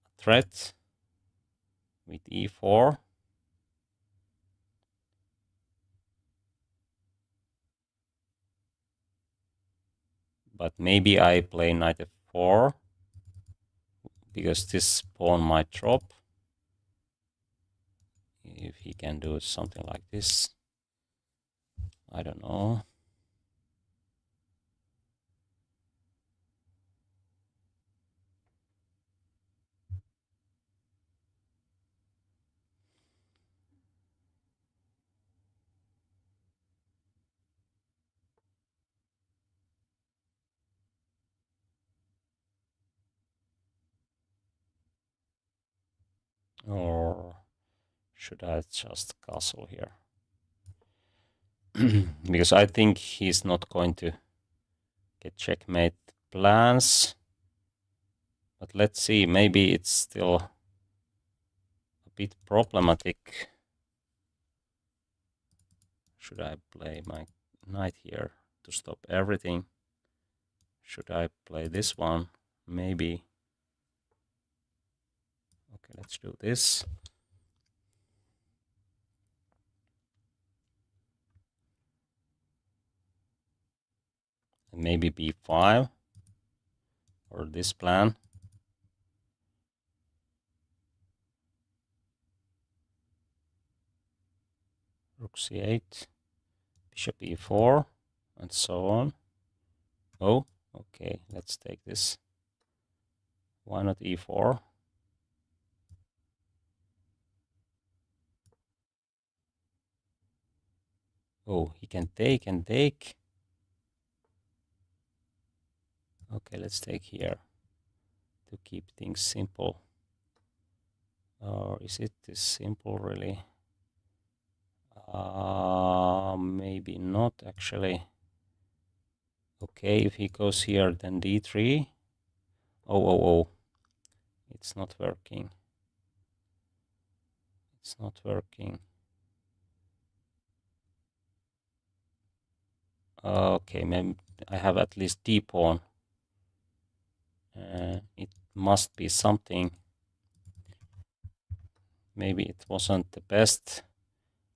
a threat with e4. But maybe I play knight f4 because this pawn might drop. If he can do something like this, I don't know. Or should I just castle here? Because I think he's not going to get checkmate plans. But let's see, maybe it's still a bit problematic. Should I play my knight here to stop everything? Should I play this one? Maybe. Okay, let's do this. And maybe b5 or this plan. Rook c8, bishop e4, and so on. Oh, okay, let's take this. Why not e4? Oh, he can take and take. Okay, let's take here to keep things simple. Or is it this simple really? Maybe not actually. Okay, if he goes here, then d3. Oh. It's not working. It's not working. Okay, maybe I have at least d pawn. It must be something. Maybe it wasn't the best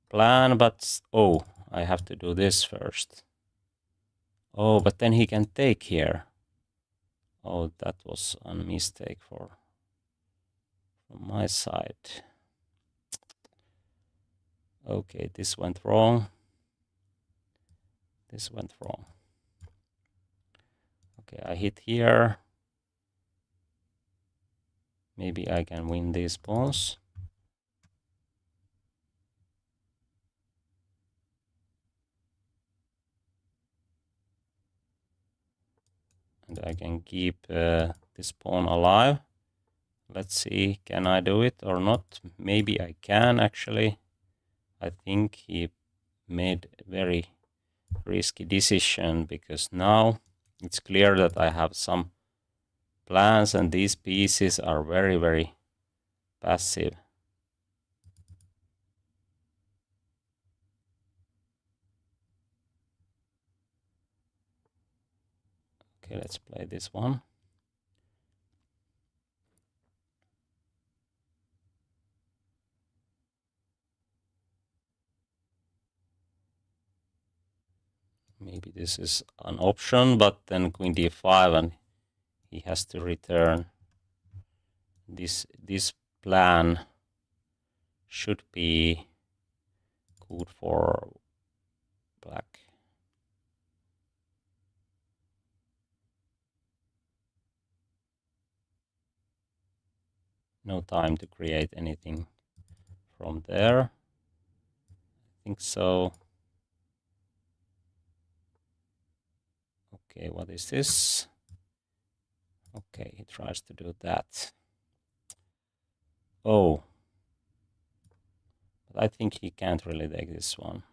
plan, but oh, I have to do this first. Oh, but then he can take here. Oh, that was a mistake from my side. Okay, this went wrong. This went wrong. Okay, I hit here. Maybe I can win these pawns. And I can keep this pawn alive. Let's see, can I do it or not? Maybe I can actually. I think he made a very risky decision because now it's clear that I have some plans and these pieces are very, very passive. Okay, let's play this one. Maybe this is an option, but then queen d5 and he has to return. This plan should be good for black. No time to create anything from there. I think so. Okay, what is this? Okay, he tries to do that. Oh. But I think he can't really take this one.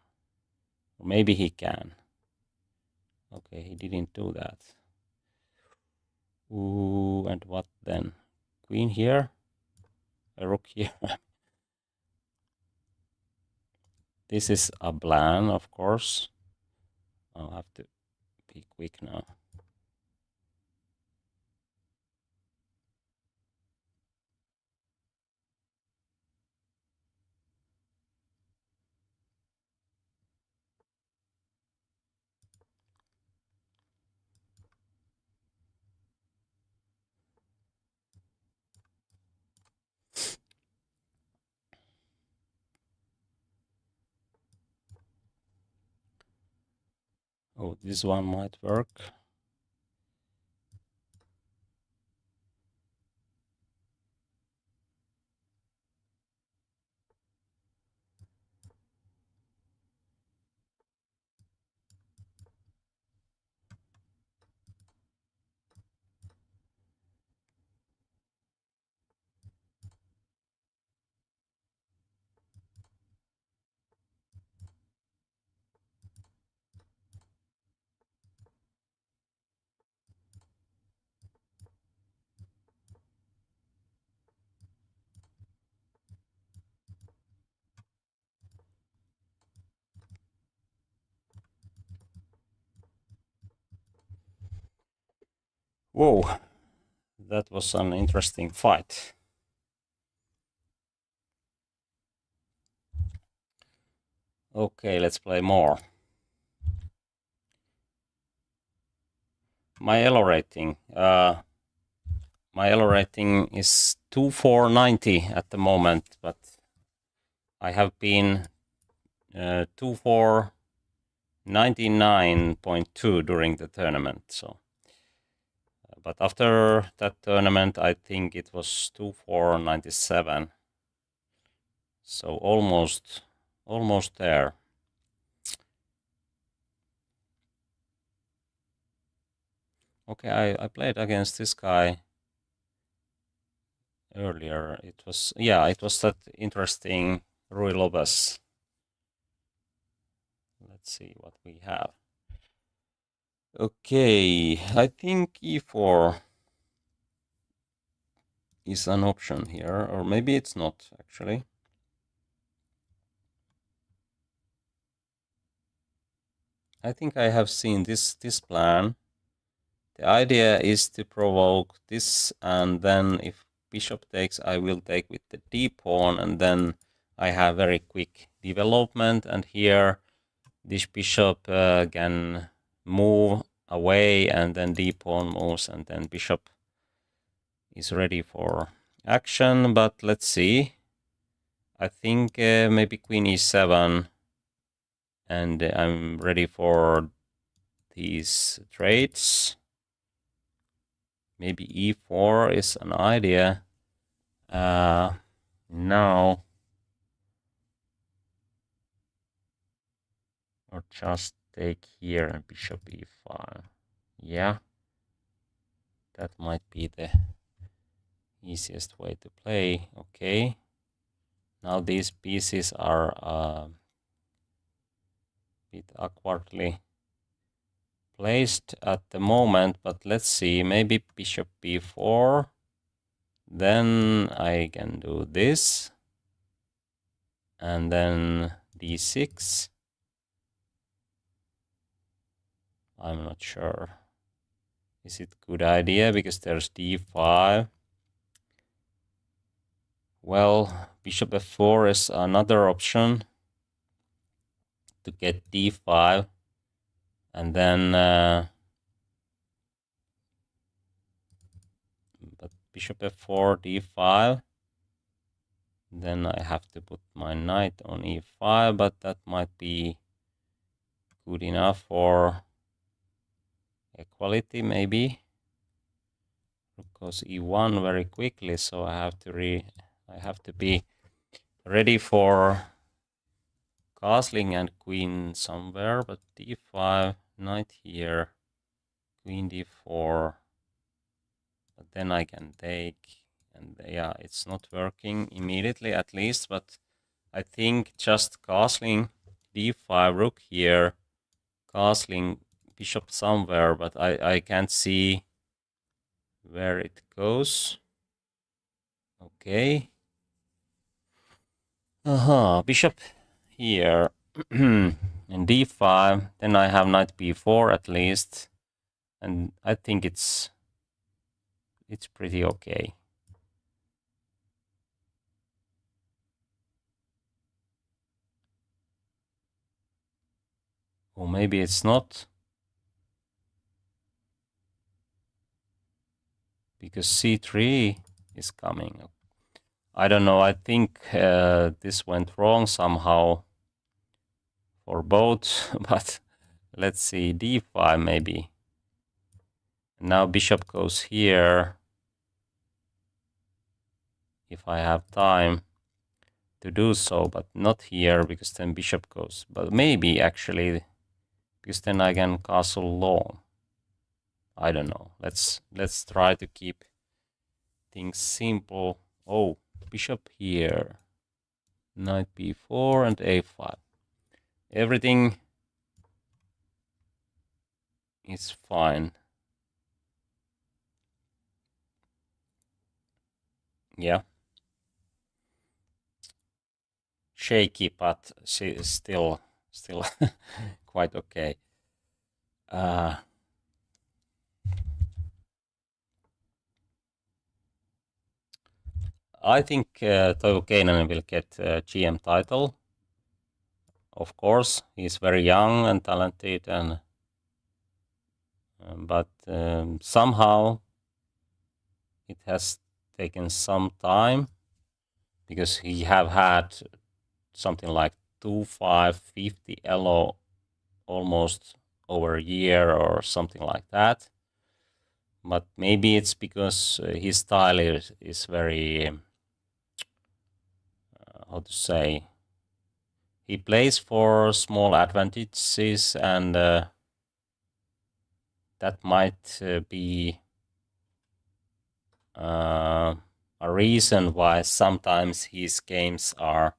Or maybe he can. Okay, he didn't do that. Ooh, and what then? Queen here, a rook here. This is a plan, of course. I'll have to be quick now. Oh, this one might work. Whoa, that was an interesting fight. Okay, let's play more. My elo rating. My elo rating is 2490 at the moment, but I have been 2499.2 during the tournament. So, but after that tournament, I think it was 2497. So almost there. Okay, I played against this guy earlier. It was that interesting Rui Lopez. Let's see what we have. Okay, I think e4 is an option here, or maybe it's not actually. I think I have seen this plan. The idea is to provoke this, and then if bishop takes, I will take with the d pawn, and then I have very quick development, and here this bishop can move away, and then d pawn moves, and then bishop is ready for action. But let's see. I think maybe queen e7, and I'm ready for these trades. Maybe e4 is an idea. Now, or just take here and bishop e5. Yeah, that might be the easiest way to play. Okay. Now these pieces are a bit awkwardly placed at the moment, but let's see, maybe bishop b4. Then I can do this, and then d6. I'm not sure. Is it a good idea? Because there's d5. Well, bishop f4 is another option to get d5. And then, but bishop f4, d5. Then I have to put my knight on e5, but that might be good enough for equality, maybe. Rook goes e1 very quickly, so I have to be ready for castling and queen somewhere. But d5, knight here, queen d4. But then I can take, and yeah, it's not working immediately at least, but I think just castling d5, rook here, castling bishop somewhere, but I can't see where it goes. Okay. Bishop here. And d5. Then I have knight b4 at least. And I think it's pretty okay. Or maybe it's not. Because c3 is coming. I don't know. I think this went wrong somehow for both. But let's see. d5 maybe. Now bishop goes here. If I have time to do so, but not here, because then bishop goes. But maybe actually, because then I can castle long. I don't know. Let's try to keep things simple. Oh, bishop here. Knight b4 and a5. Everything is fine. Yeah. Shaky, but she is still quite okay. I think Toivo Keinonen will get GM title. Of course, he's very young and talented, and but somehow it has taken some time because he have had something like 2-5-50 elo almost over a year or something like that. But maybe it's because his style is very how to say, he plays for small advantages, and that might be a reason why sometimes his games are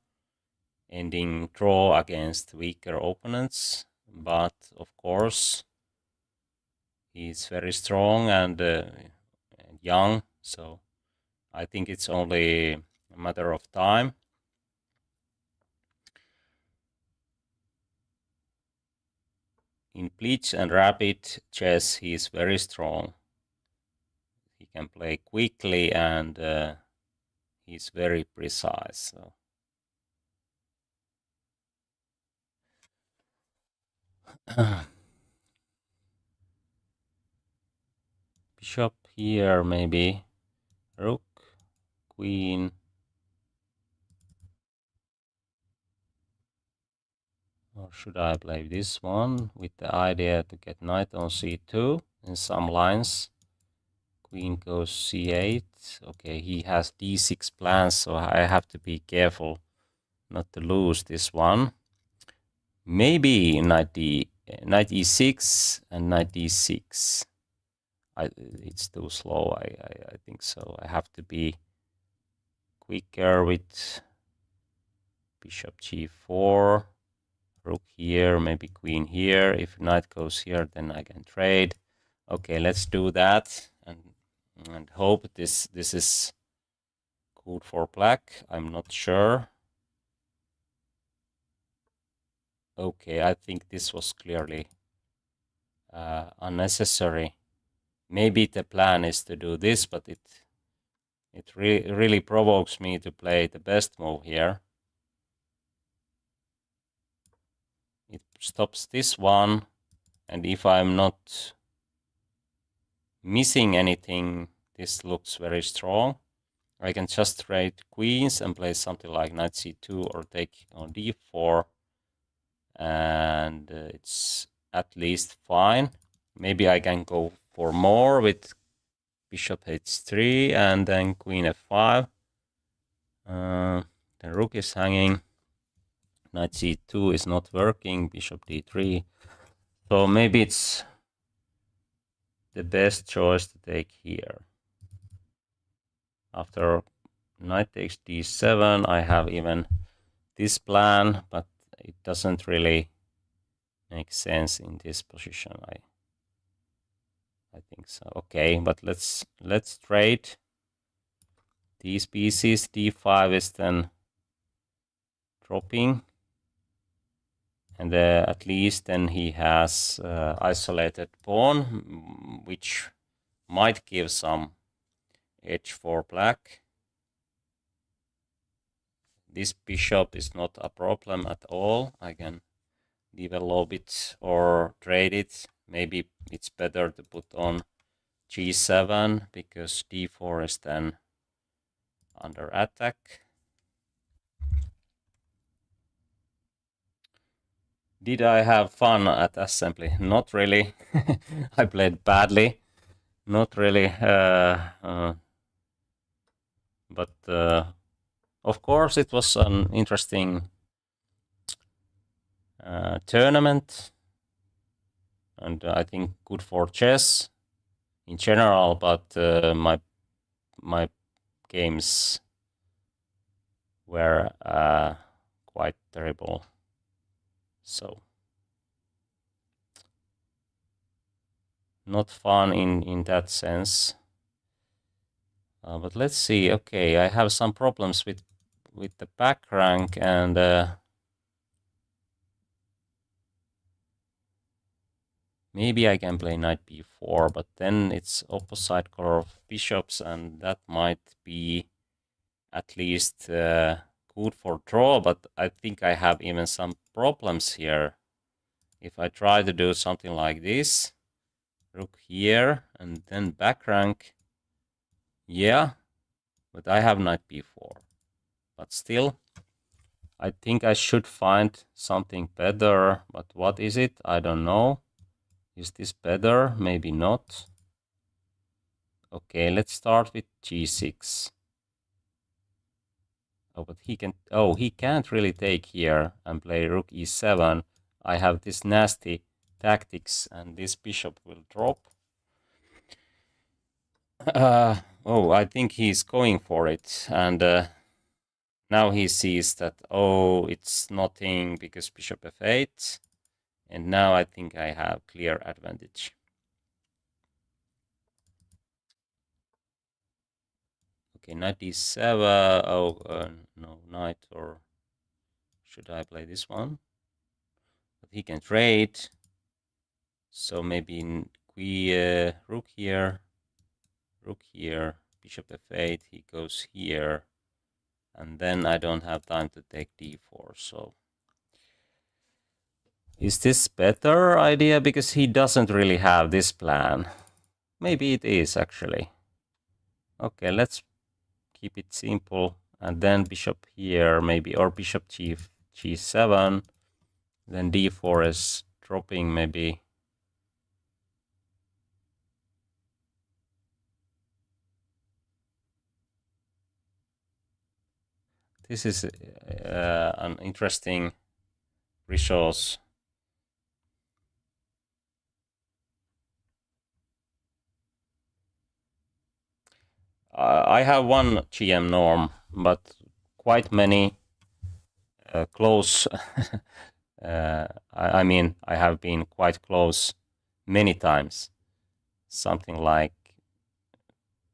ending draw against weaker opponents. But of course, he's very strong and young, so I think it's only a matter of time. In Blitz and Rapid chess, he is very strong. He can play quickly, and he's very precise. So. Bishop here, maybe. Rook, queen. Or should I play this one with the idea to get knight on c2 in some lines? Queen goes c8. Okay, he has d6 plans, so I have to be careful not to lose this one. Maybe knight e6 and knight d6. It's too slow, I think so. I have to be quicker with bishop g4, rook here, maybe queen here. If knight goes here, then I can trade. Okay, let's do that and hope this is good for black. I'm not sure. Okay, I think this was clearly unnecessary. Maybe the plan is to do this, but it really provokes me to play the best move here. It stops this one, and if I'm not missing anything, this looks very strong. I can just trade queens and play something like knight c2 or take on d4, and it's at least fine. Maybe I can go for more with bishop h3 and then queen f5. The rook is hanging. Knight c2 is not working. Bishop d3. So maybe it's the best choice to take here. After knight takes d7, I have even this plan, but it doesn't really make sense in this position. I think so. Okay, but let's trade these pieces. D5 is then dropping, and at least then he has isolated pawn, which might give some edge for black. This bishop is not a problem at all. I can develop it or trade it. Maybe it's better to put on G7 because D4 is then under attack. Did I have fun at assembly? Not really. I played badly. Not really. But of course it was an interesting tournament, and I think good for chess in general, but my games were quite terrible. So not fun in that sense. But let's see. Okay, I have some problems with the back rank, and maybe I can play knight b4, but then it's opposite color of bishops, and that might be at least good for draw, but I think I have even some problems here. If I try to do something like this, rook here, and then back rank, yeah, but I have knight b4. But still, I think I should find something better, but what is it? I don't know. Is this better? Maybe not. Okay, let's start with g6. Oh, but he can't really take here and play rook e7. I have this nasty tactics, and this bishop will drop. Oh, I think he's going for it, and now he sees that, oh, it's nothing because bishop f8, and now I think I have clear advantage. Okay, knight d7. Oh, no, knight, or should I play this one? But he can trade, so maybe rook here, bishop f8, he goes here, and then I don't have time to take d4, so is this better idea? Because he doesn't really have this plan. Maybe it is, actually. Okay, let's keep it simple, and then bishop here, maybe, or bishop g7, then d4 is dropping, maybe. This is an interesting resource. I have one GM norm, but quite many close. I mean, I have been quite close many times. Something like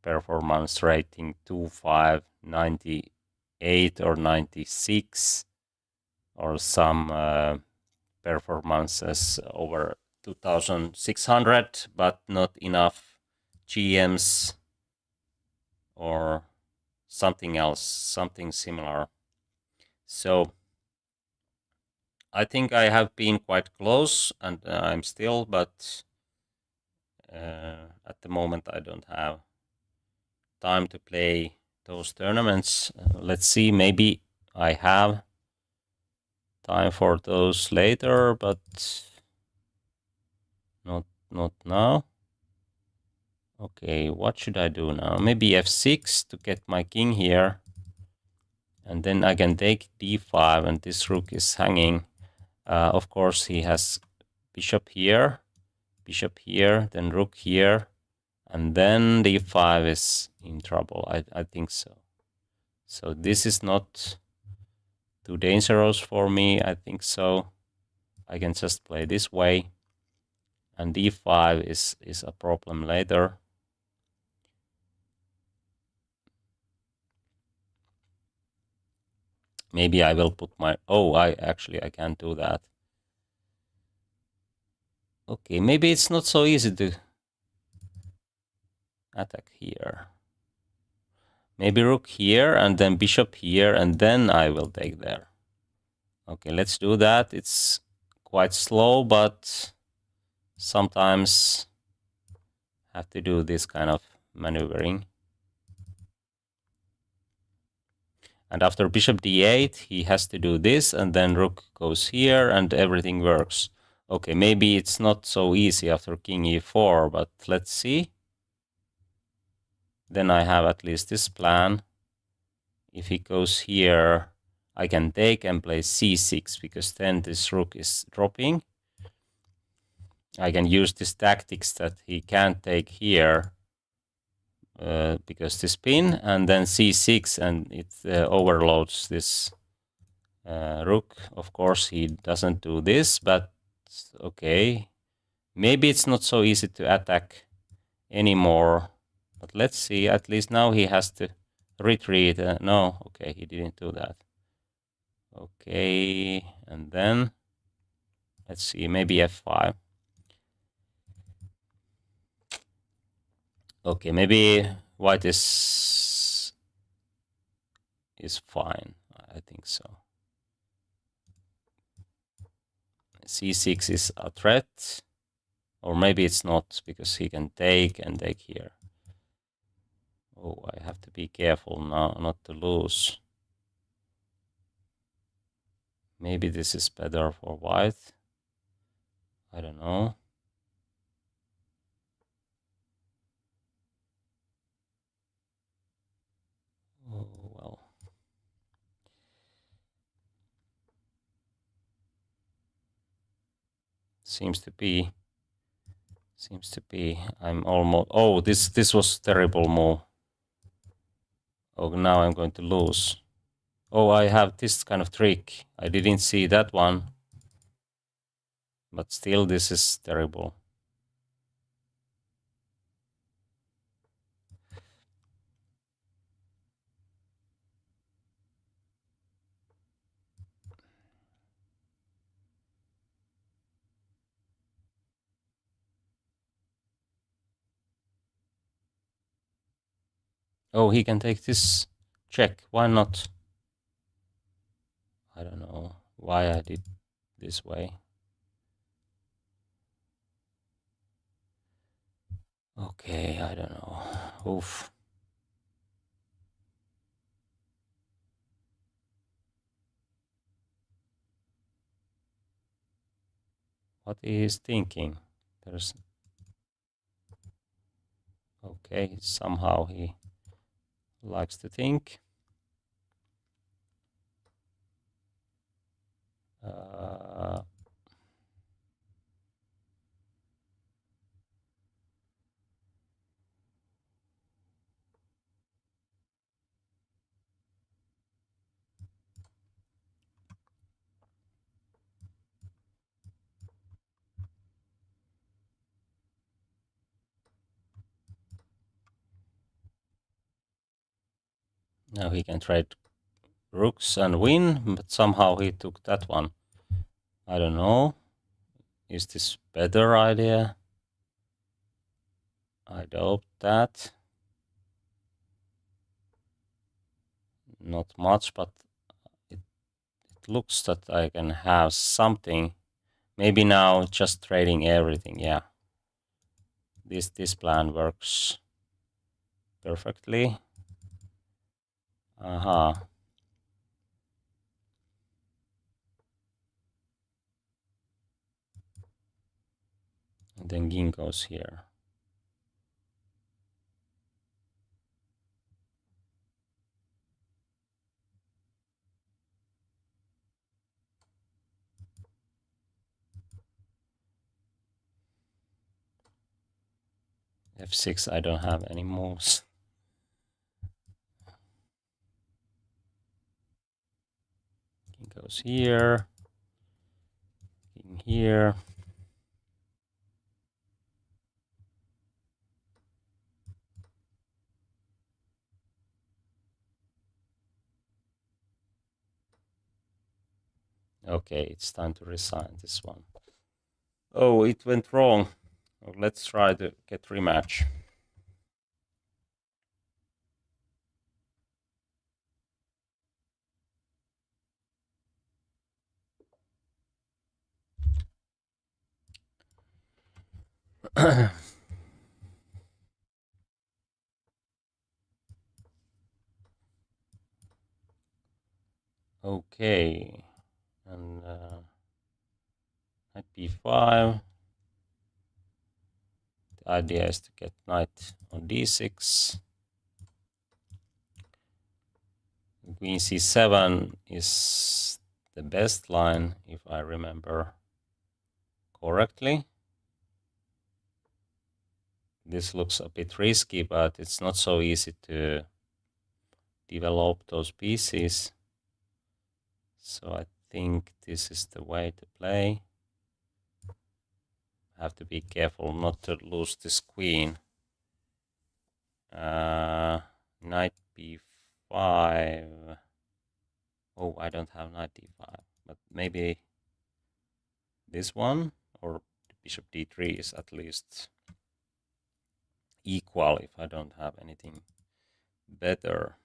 performance rating 25, 98 or 96, or some performances over 2600, but not enough GMs or something else, something similar. So I think I have been quite close, and I'm still, but at the moment I don't have time to play those tournaments. Let's see, maybe I have time for those later, but not now. Okay, what should I do now? Maybe f6 to get my king here, and then I can take d5, and this rook is hanging. Of course, he has bishop here, then rook here, and then d5 is in trouble. I think so. So this is not too dangerous for me, I think so. I can just play this way, And d5 is a problem later. Maybe I will put my... Oh, I can't do that. Okay, maybe it's not so easy to attack here. Maybe rook here and then bishop here and then I will take there. Okay, let's do that. It's quite slow, but sometimes have to do this kind of maneuvering. And after bishop d8, he has to do this, and then rook goes here, and everything works. Okay, maybe it's not so easy after king e4, but let's see. Then I have at least this plan. If he goes here, I can take and play c6, because then this rook is dropping. I can use this tactics that he can't take here, because this pin, and then c6, and it overloads this rook. Of course, he doesn't do this, but okay. Maybe it's not so easy to attack anymore. But let's see. At least now he has to retreat. No, okay, he didn't do that. Okay, and then let's see. Maybe f5. Okay, maybe white is fine. I think so. c6 is a threat, or maybe it's not, because he can take and take here. Oh, I have to be careful now not to lose. Maybe this is better for white. I don't know. Oh, well. Seems to be. I'm almost... Oh, this was terrible move. Oh, now I'm going to lose. Oh, I have this kind of trick. I didn't see that one. But still, this is terrible. Oh, he can take this check. Why not? I don't know why I did this way. Okay, I don't know. Oof. What is thinking? There's... Okay, somehow he likes to think. Now he can trade rooks and win, but somehow he took that one. I don't know. Is this better idea? I doubt that. Not much, but it looks that I can have something. Maybe now just trading everything, yeah. This plan works perfectly. Aha. And then king goes here. f6, I don't have any moves. King goes here. King here. Okay, it's time to resign this one. Oh, it went wrong. Let's try to get rematch. Okay, and knight b5. The idea is to get knight on d6. Queen c7 is the best line, if I remember correctly. This looks a bit risky, but it's not so easy to develop those pieces. So I think this is the way to play. Have to be careful not to lose this queen. Knight b5. Oh, I don't have knight d5, but maybe this one, or bishop d3 is at least equal if I don't have anything better.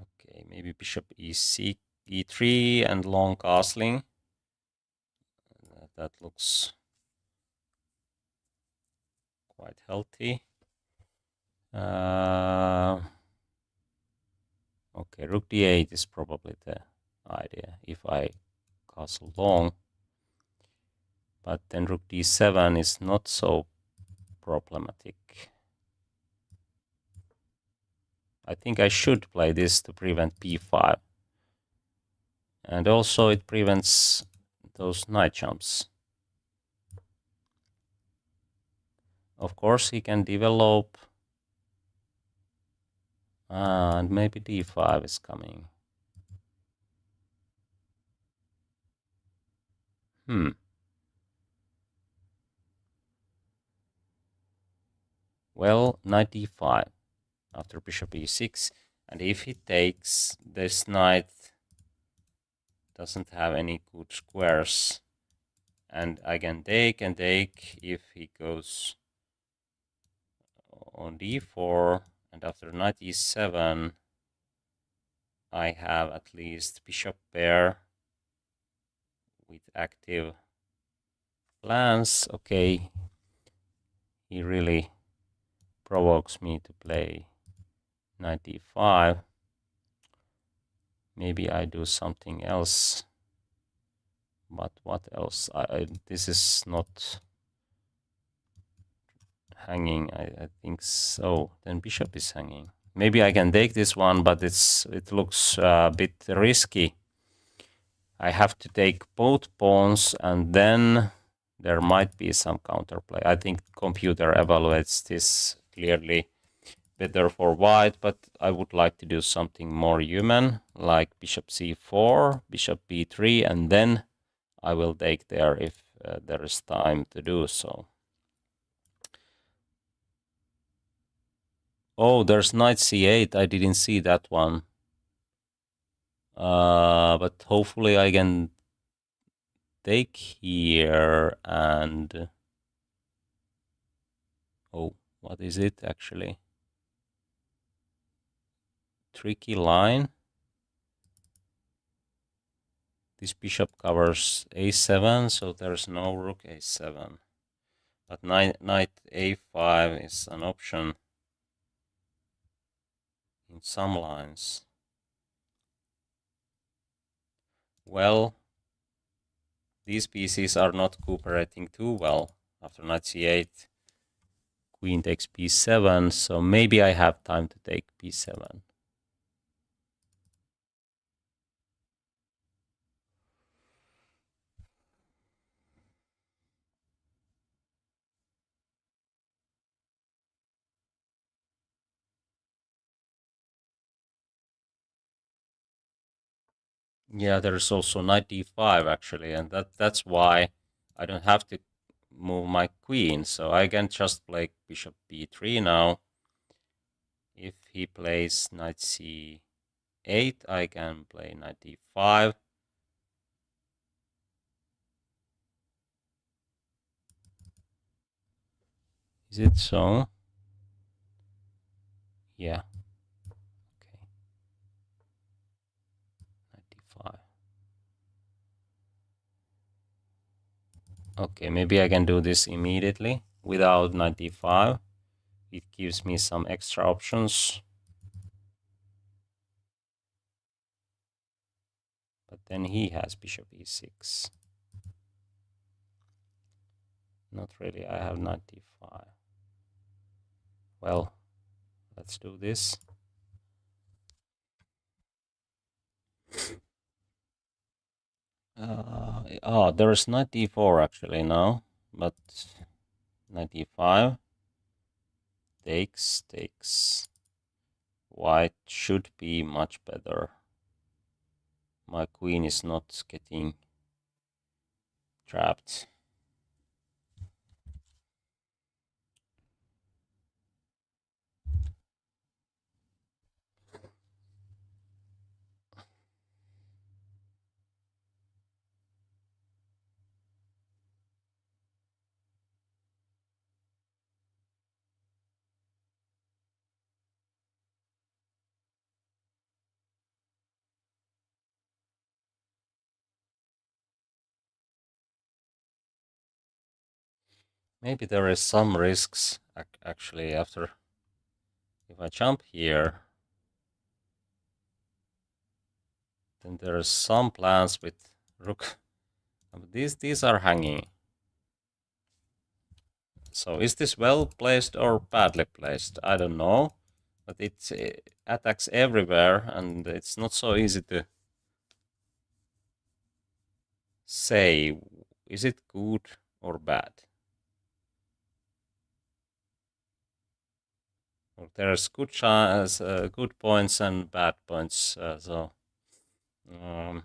Okay, maybe bishop e3 and long castling. That looks quite healthy. Okay, rook d8 is probably the idea if I castle long. But then rook d7 is not so problematic. I think I should play this to prevent b5. And also it prevents those knight jumps. Of course, he can develop. And maybe d5 is coming. Well, knight d5 after bishop e6. And if he takes, this knight doesn't have any good squares. And I can take and take if he goes on d4. And after knight e7, I have at least bishop pair with active plans. Okay, he really provokes me to play knight d5. Maybe I do something else. But what else? This is not hanging. I think so. Then bishop is hanging. Maybe I can take this one, but it looks a bit risky. I have to take both pawns, and then there might be some counterplay. I think computer evaluates this clearly better for white, but I would like to do something more human, like bishop c4, bishop b3, and then I will take there if there is time to do so. Oh, there's knight c8. I didn't see that one. But hopefully I can take here and... Oh, what is it actually? Tricky line. This bishop covers a7, so there's no rook a7. But knight a5 is an option in some lines. Well, these pieces are not cooperating too well. After knight c8, queen takes b7, so maybe I have time to take b7. Yeah, there's also knight d5 actually, and that's why I don't have to move my queen, so I can just play bishop b3 now. If he plays knight c8, I can play knight d5. Is it so? Yeah. Okay. Knight d5. Okay, maybe I can do this immediately without knight d5. It gives me some extra options. But then he has bishop e6. Not really, I have knight d5. Well, let's do this. There's knight d4 actually now, but knight d5 takes. White should be much better. My queen is not getting trapped. Maybe there is some risks actually after. If I jump here, then there are some plans with rook. These are hanging. So is this well placed or badly placed? I don't know, but it attacks everywhere, and it's not so easy to say is it good or bad. There's good points and bad points. Um,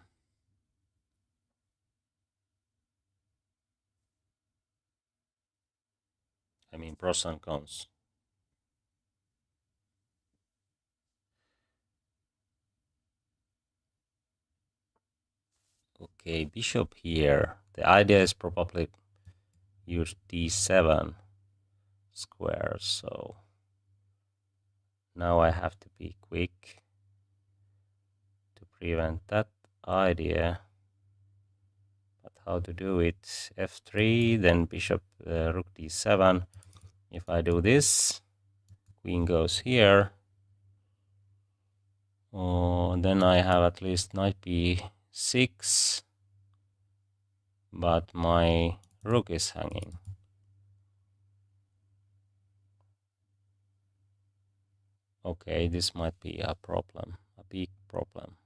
I mean pros and cons. Okay, bishop here. The idea is probably use d7 square. So now I have to be quick to prevent that idea. But how to do it? F3, then bishop rook d7. If I do this, queen goes here. Oh, then I have at least knight b6, but my rook is hanging. Okay, this might be a problem, a big problem.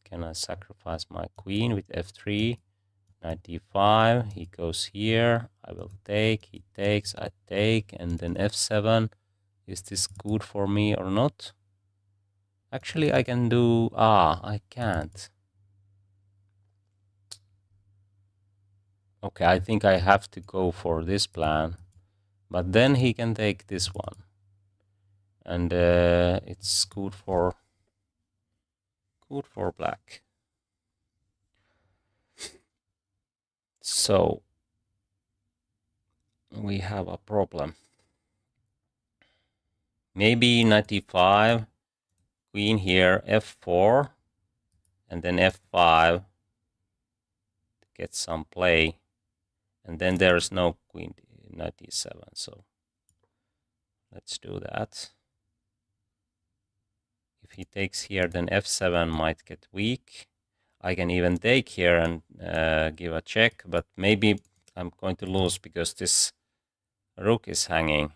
Can I sacrifice my queen with f3? Knight d5, he goes here, I will take, he takes, I take, and then f7. Is this good for me or not? Actually, I can do... I can't. Okay, I think I have to go for this plan. But then he can take this one. And it's good for black. So we have a problem. Maybe knight d5, queen here, f4, and then f5 to get some play. And then there's no queen, knight d7. So let's do that. If he takes here, then f7 might get weak. I can even take here and give a check, but maybe I'm going to lose because this rook is hanging.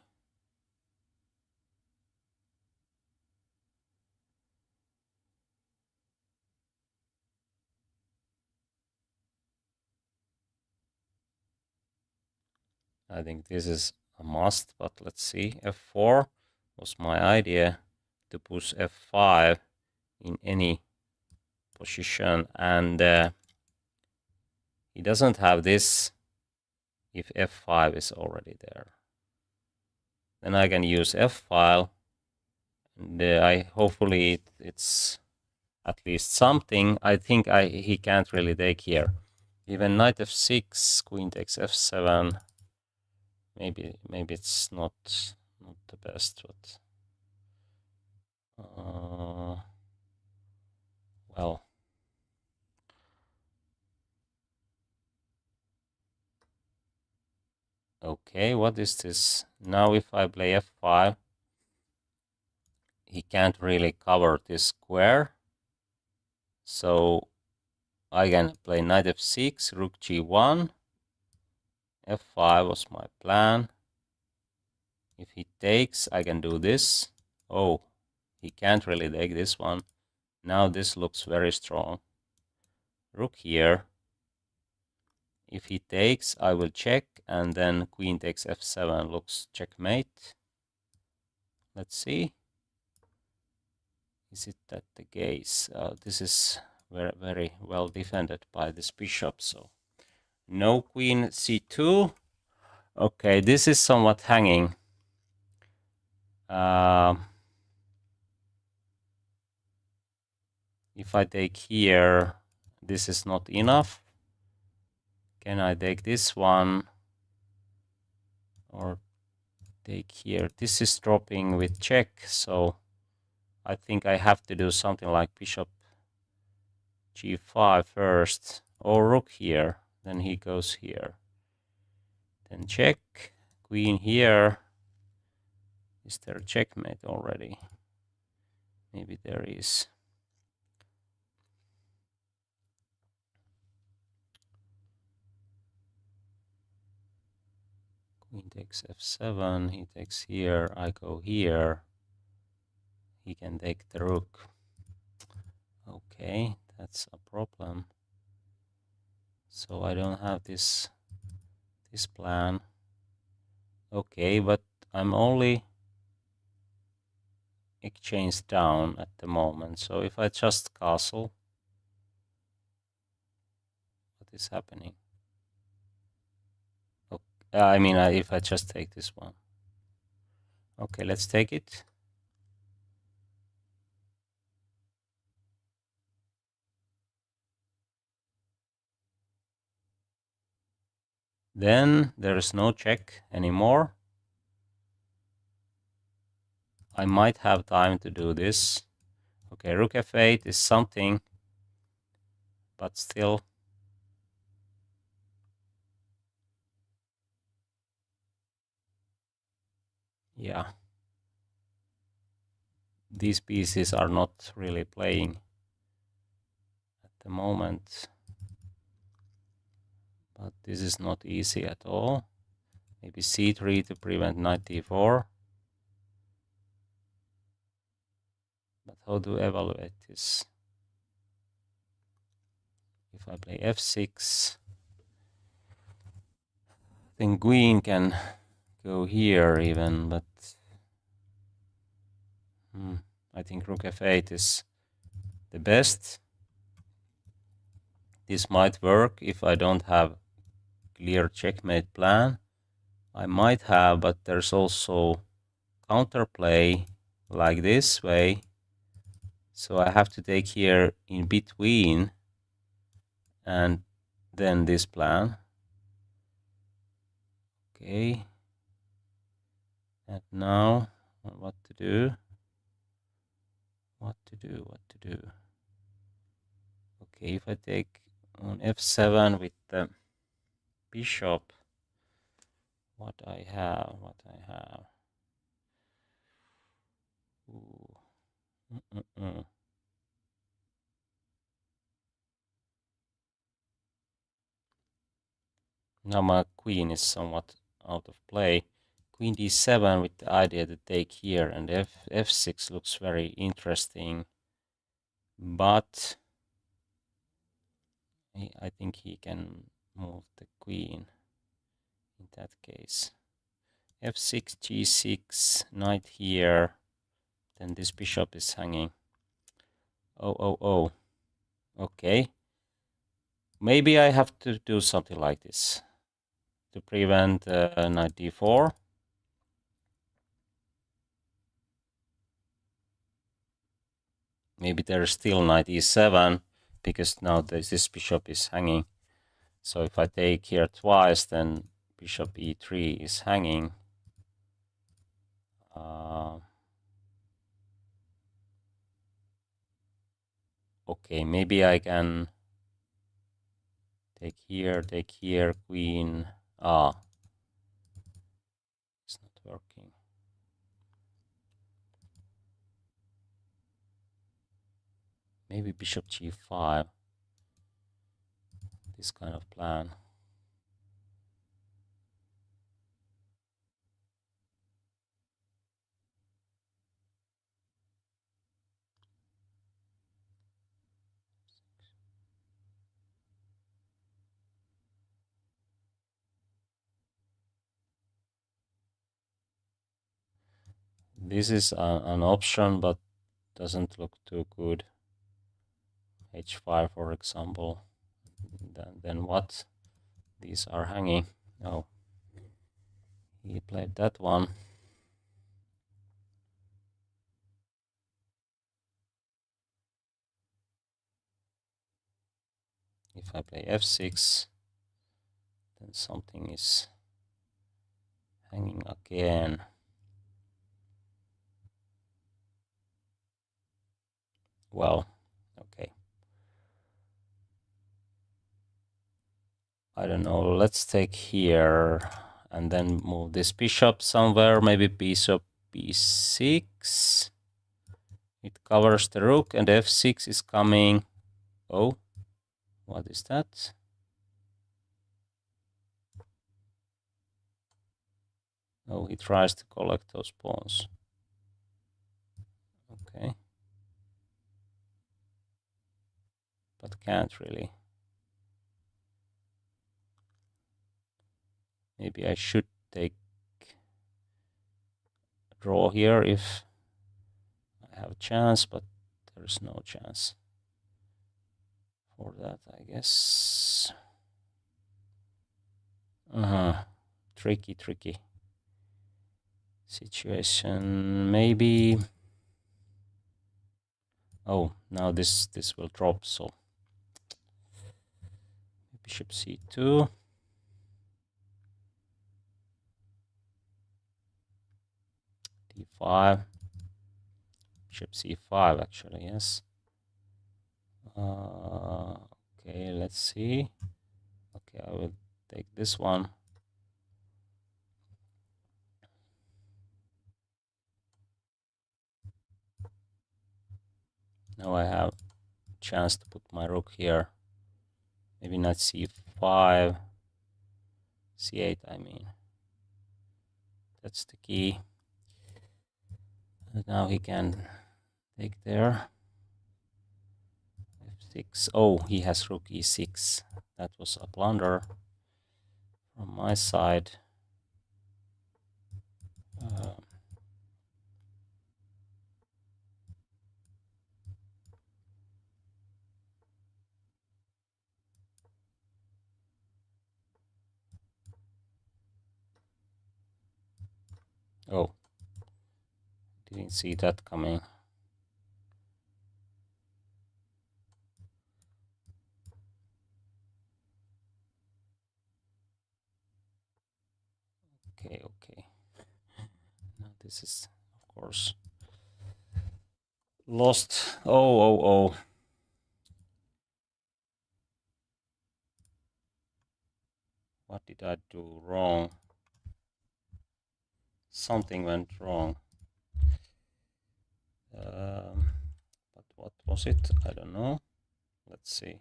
I think this is a must, but let's see. f4 was my idea to push f5 in any position, and he doesn't have this if f5 is already there. Then I can use f-file, and hopefully it's at least something. I think he can't really take here. Even knight f6, queen takes f7. Maybe it's not the best, but well. Okay, what is this? Now if I play f5, he can't really cover this square. So I can play knight f6, rook g1. f5 was my plan. If he takes, I can do this. Oh, he can't really take this one. Now this looks very strong. Rook here. If he takes, I will check, and then queen takes f7 looks checkmate. Let's see. Is it that the case? This is very, very well defended by this bishop, so no queen c2. Okay, this is somewhat hanging. If I take here, this is not enough. Can I take this one? Or take here? This is dropping with check, so I think I have to do something like bishop g5 first, or rook here, then he goes here. Then check, queen here. Is there a checkmate already? Maybe there is. Queen takes f7, he takes here, I go here. He can take the rook. Okay, that's a problem. So I don't have this plan. Okay, but I'm only exchange down at the moment. So if I just castle, what is happening? Okay, I mean, if I just take this one. Okay, let's take it. Then there is no check anymore. I might have time to do this. Okay, rook f8 is something, but still. Yeah. These pieces are not really playing at the moment. But this is not easy at all. Maybe c3 to prevent knight d4. But how to evaluate this? If I play f6, then queen can go here even, but I think rook f8 is the best. This might work if I don't have clear checkmate plan. I might have, but there's also counterplay like this way. So I have to take here in between and then this plan. Okay. And now what to do? What to do? Okay, if I take on f7 with the bishop, what I have. Ooh. Now my queen is somewhat out of play. Queen d7 with the idea to take here, and f6 looks very interesting. But I think he can move the queen in that case. f6, g6, knight here. Then this bishop is hanging. Oh. Okay. Maybe I have to do something like this to prevent knight d4. Maybe there's still knight e7 because now this bishop is hanging. So if I take here twice, then bishop e3 is hanging. Okay, maybe I can take here, queen. It's not working. Maybe bishop g5. This kind of plan. This is an option, but doesn't look too good. h5, for example. Then what? These are hanging. Oh, he played that one. If I play f6, then something is hanging again. Well, okay. I don't know. Let's take here and then move this bishop somewhere. Maybe bishop b6. It covers the rook, and f6 is coming. Oh, what is that? Oh, he tries to collect those pawns. Okay. But can't really. Maybe I should take a draw here if I have a chance, but there's no chance for that, I guess. Tricky situation. Maybe. Oh, now this will drop, so bishop c2. d5. Bishop c5, actually, yes. Okay, let's see. Okay, I will take this one. Now I have a chance to put my rook here. Maybe not c5, c8, I mean. That's the key. And now he can take there. f6. Oh, he has rook e6. That was a blunder from my side. Oh, didn't see that coming. Okay. Now this is, of course, lost. Oh. What did I do wrong? Something went wrong. But what was it? I don't know. Let's see.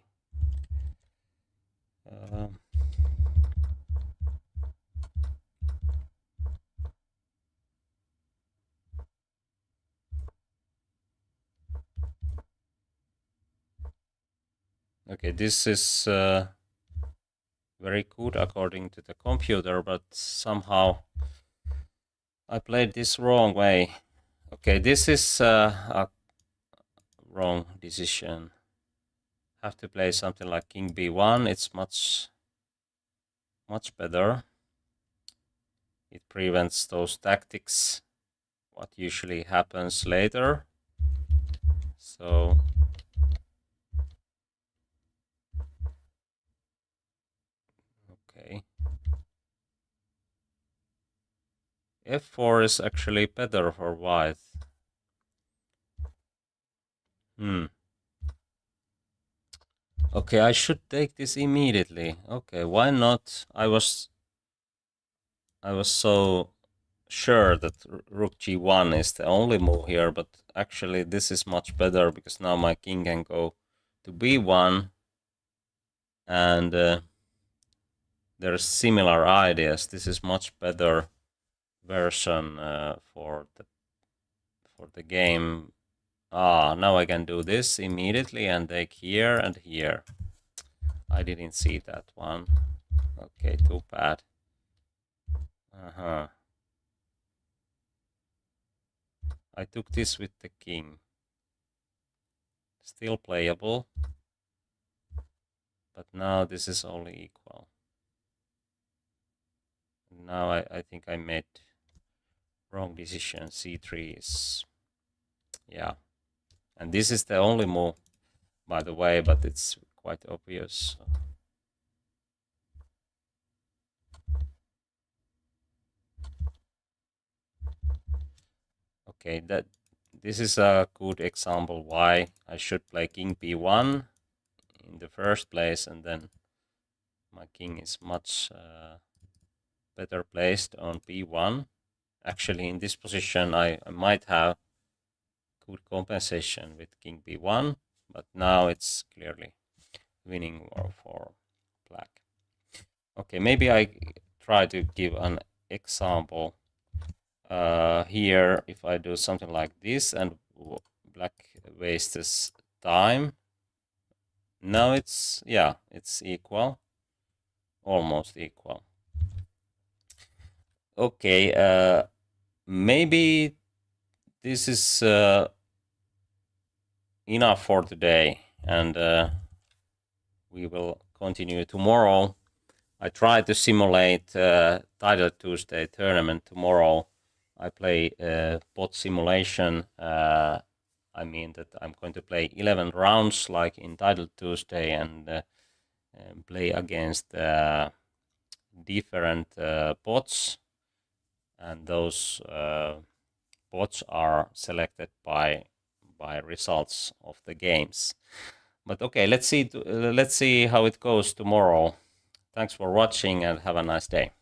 Okay, this is very good according to the computer, but somehow I played this wrong way. Okay, this is a wrong decision. Have to play something like king b1. It's much better. It prevents those tactics, what usually happens later. So okay, f4 is actually better for white. Okay, I should take this immediately. Okay, why not? I was so sure that rook g1 is the only move here, but actually this is much better because now my king can go to b1, and there's similar ideas. This is much better version for the game. Now I can do this immediately and take here and here. I didn't see that one. Okay, too bad. I took this with the king. Still playable. But now this is only equal. Now I think I made wrong decision. c3 is... yeah. And this is the only move, by the way, but it's quite obvious. Okay, this is a good example why I should play king b1 in the first place, and then my king is much better placed on b1. Actually, in this position, I might have good compensation with king b1, but now it's clearly winning war for black. Okay, maybe I try to give an example here. If I do something like this and black wastes time, now it's, yeah, it's equal, almost equal. Okay, maybe this is enough for today, and we will continue tomorrow. I try to simulate Title Tuesday tournament tomorrow. I play bot simulation. I mean that I'm going to play 11 rounds like in Title Tuesday, and play against different bots, and those bots are selected by results of the games. But okay, let's see how it goes tomorrow. Thanks for watching and have a nice day.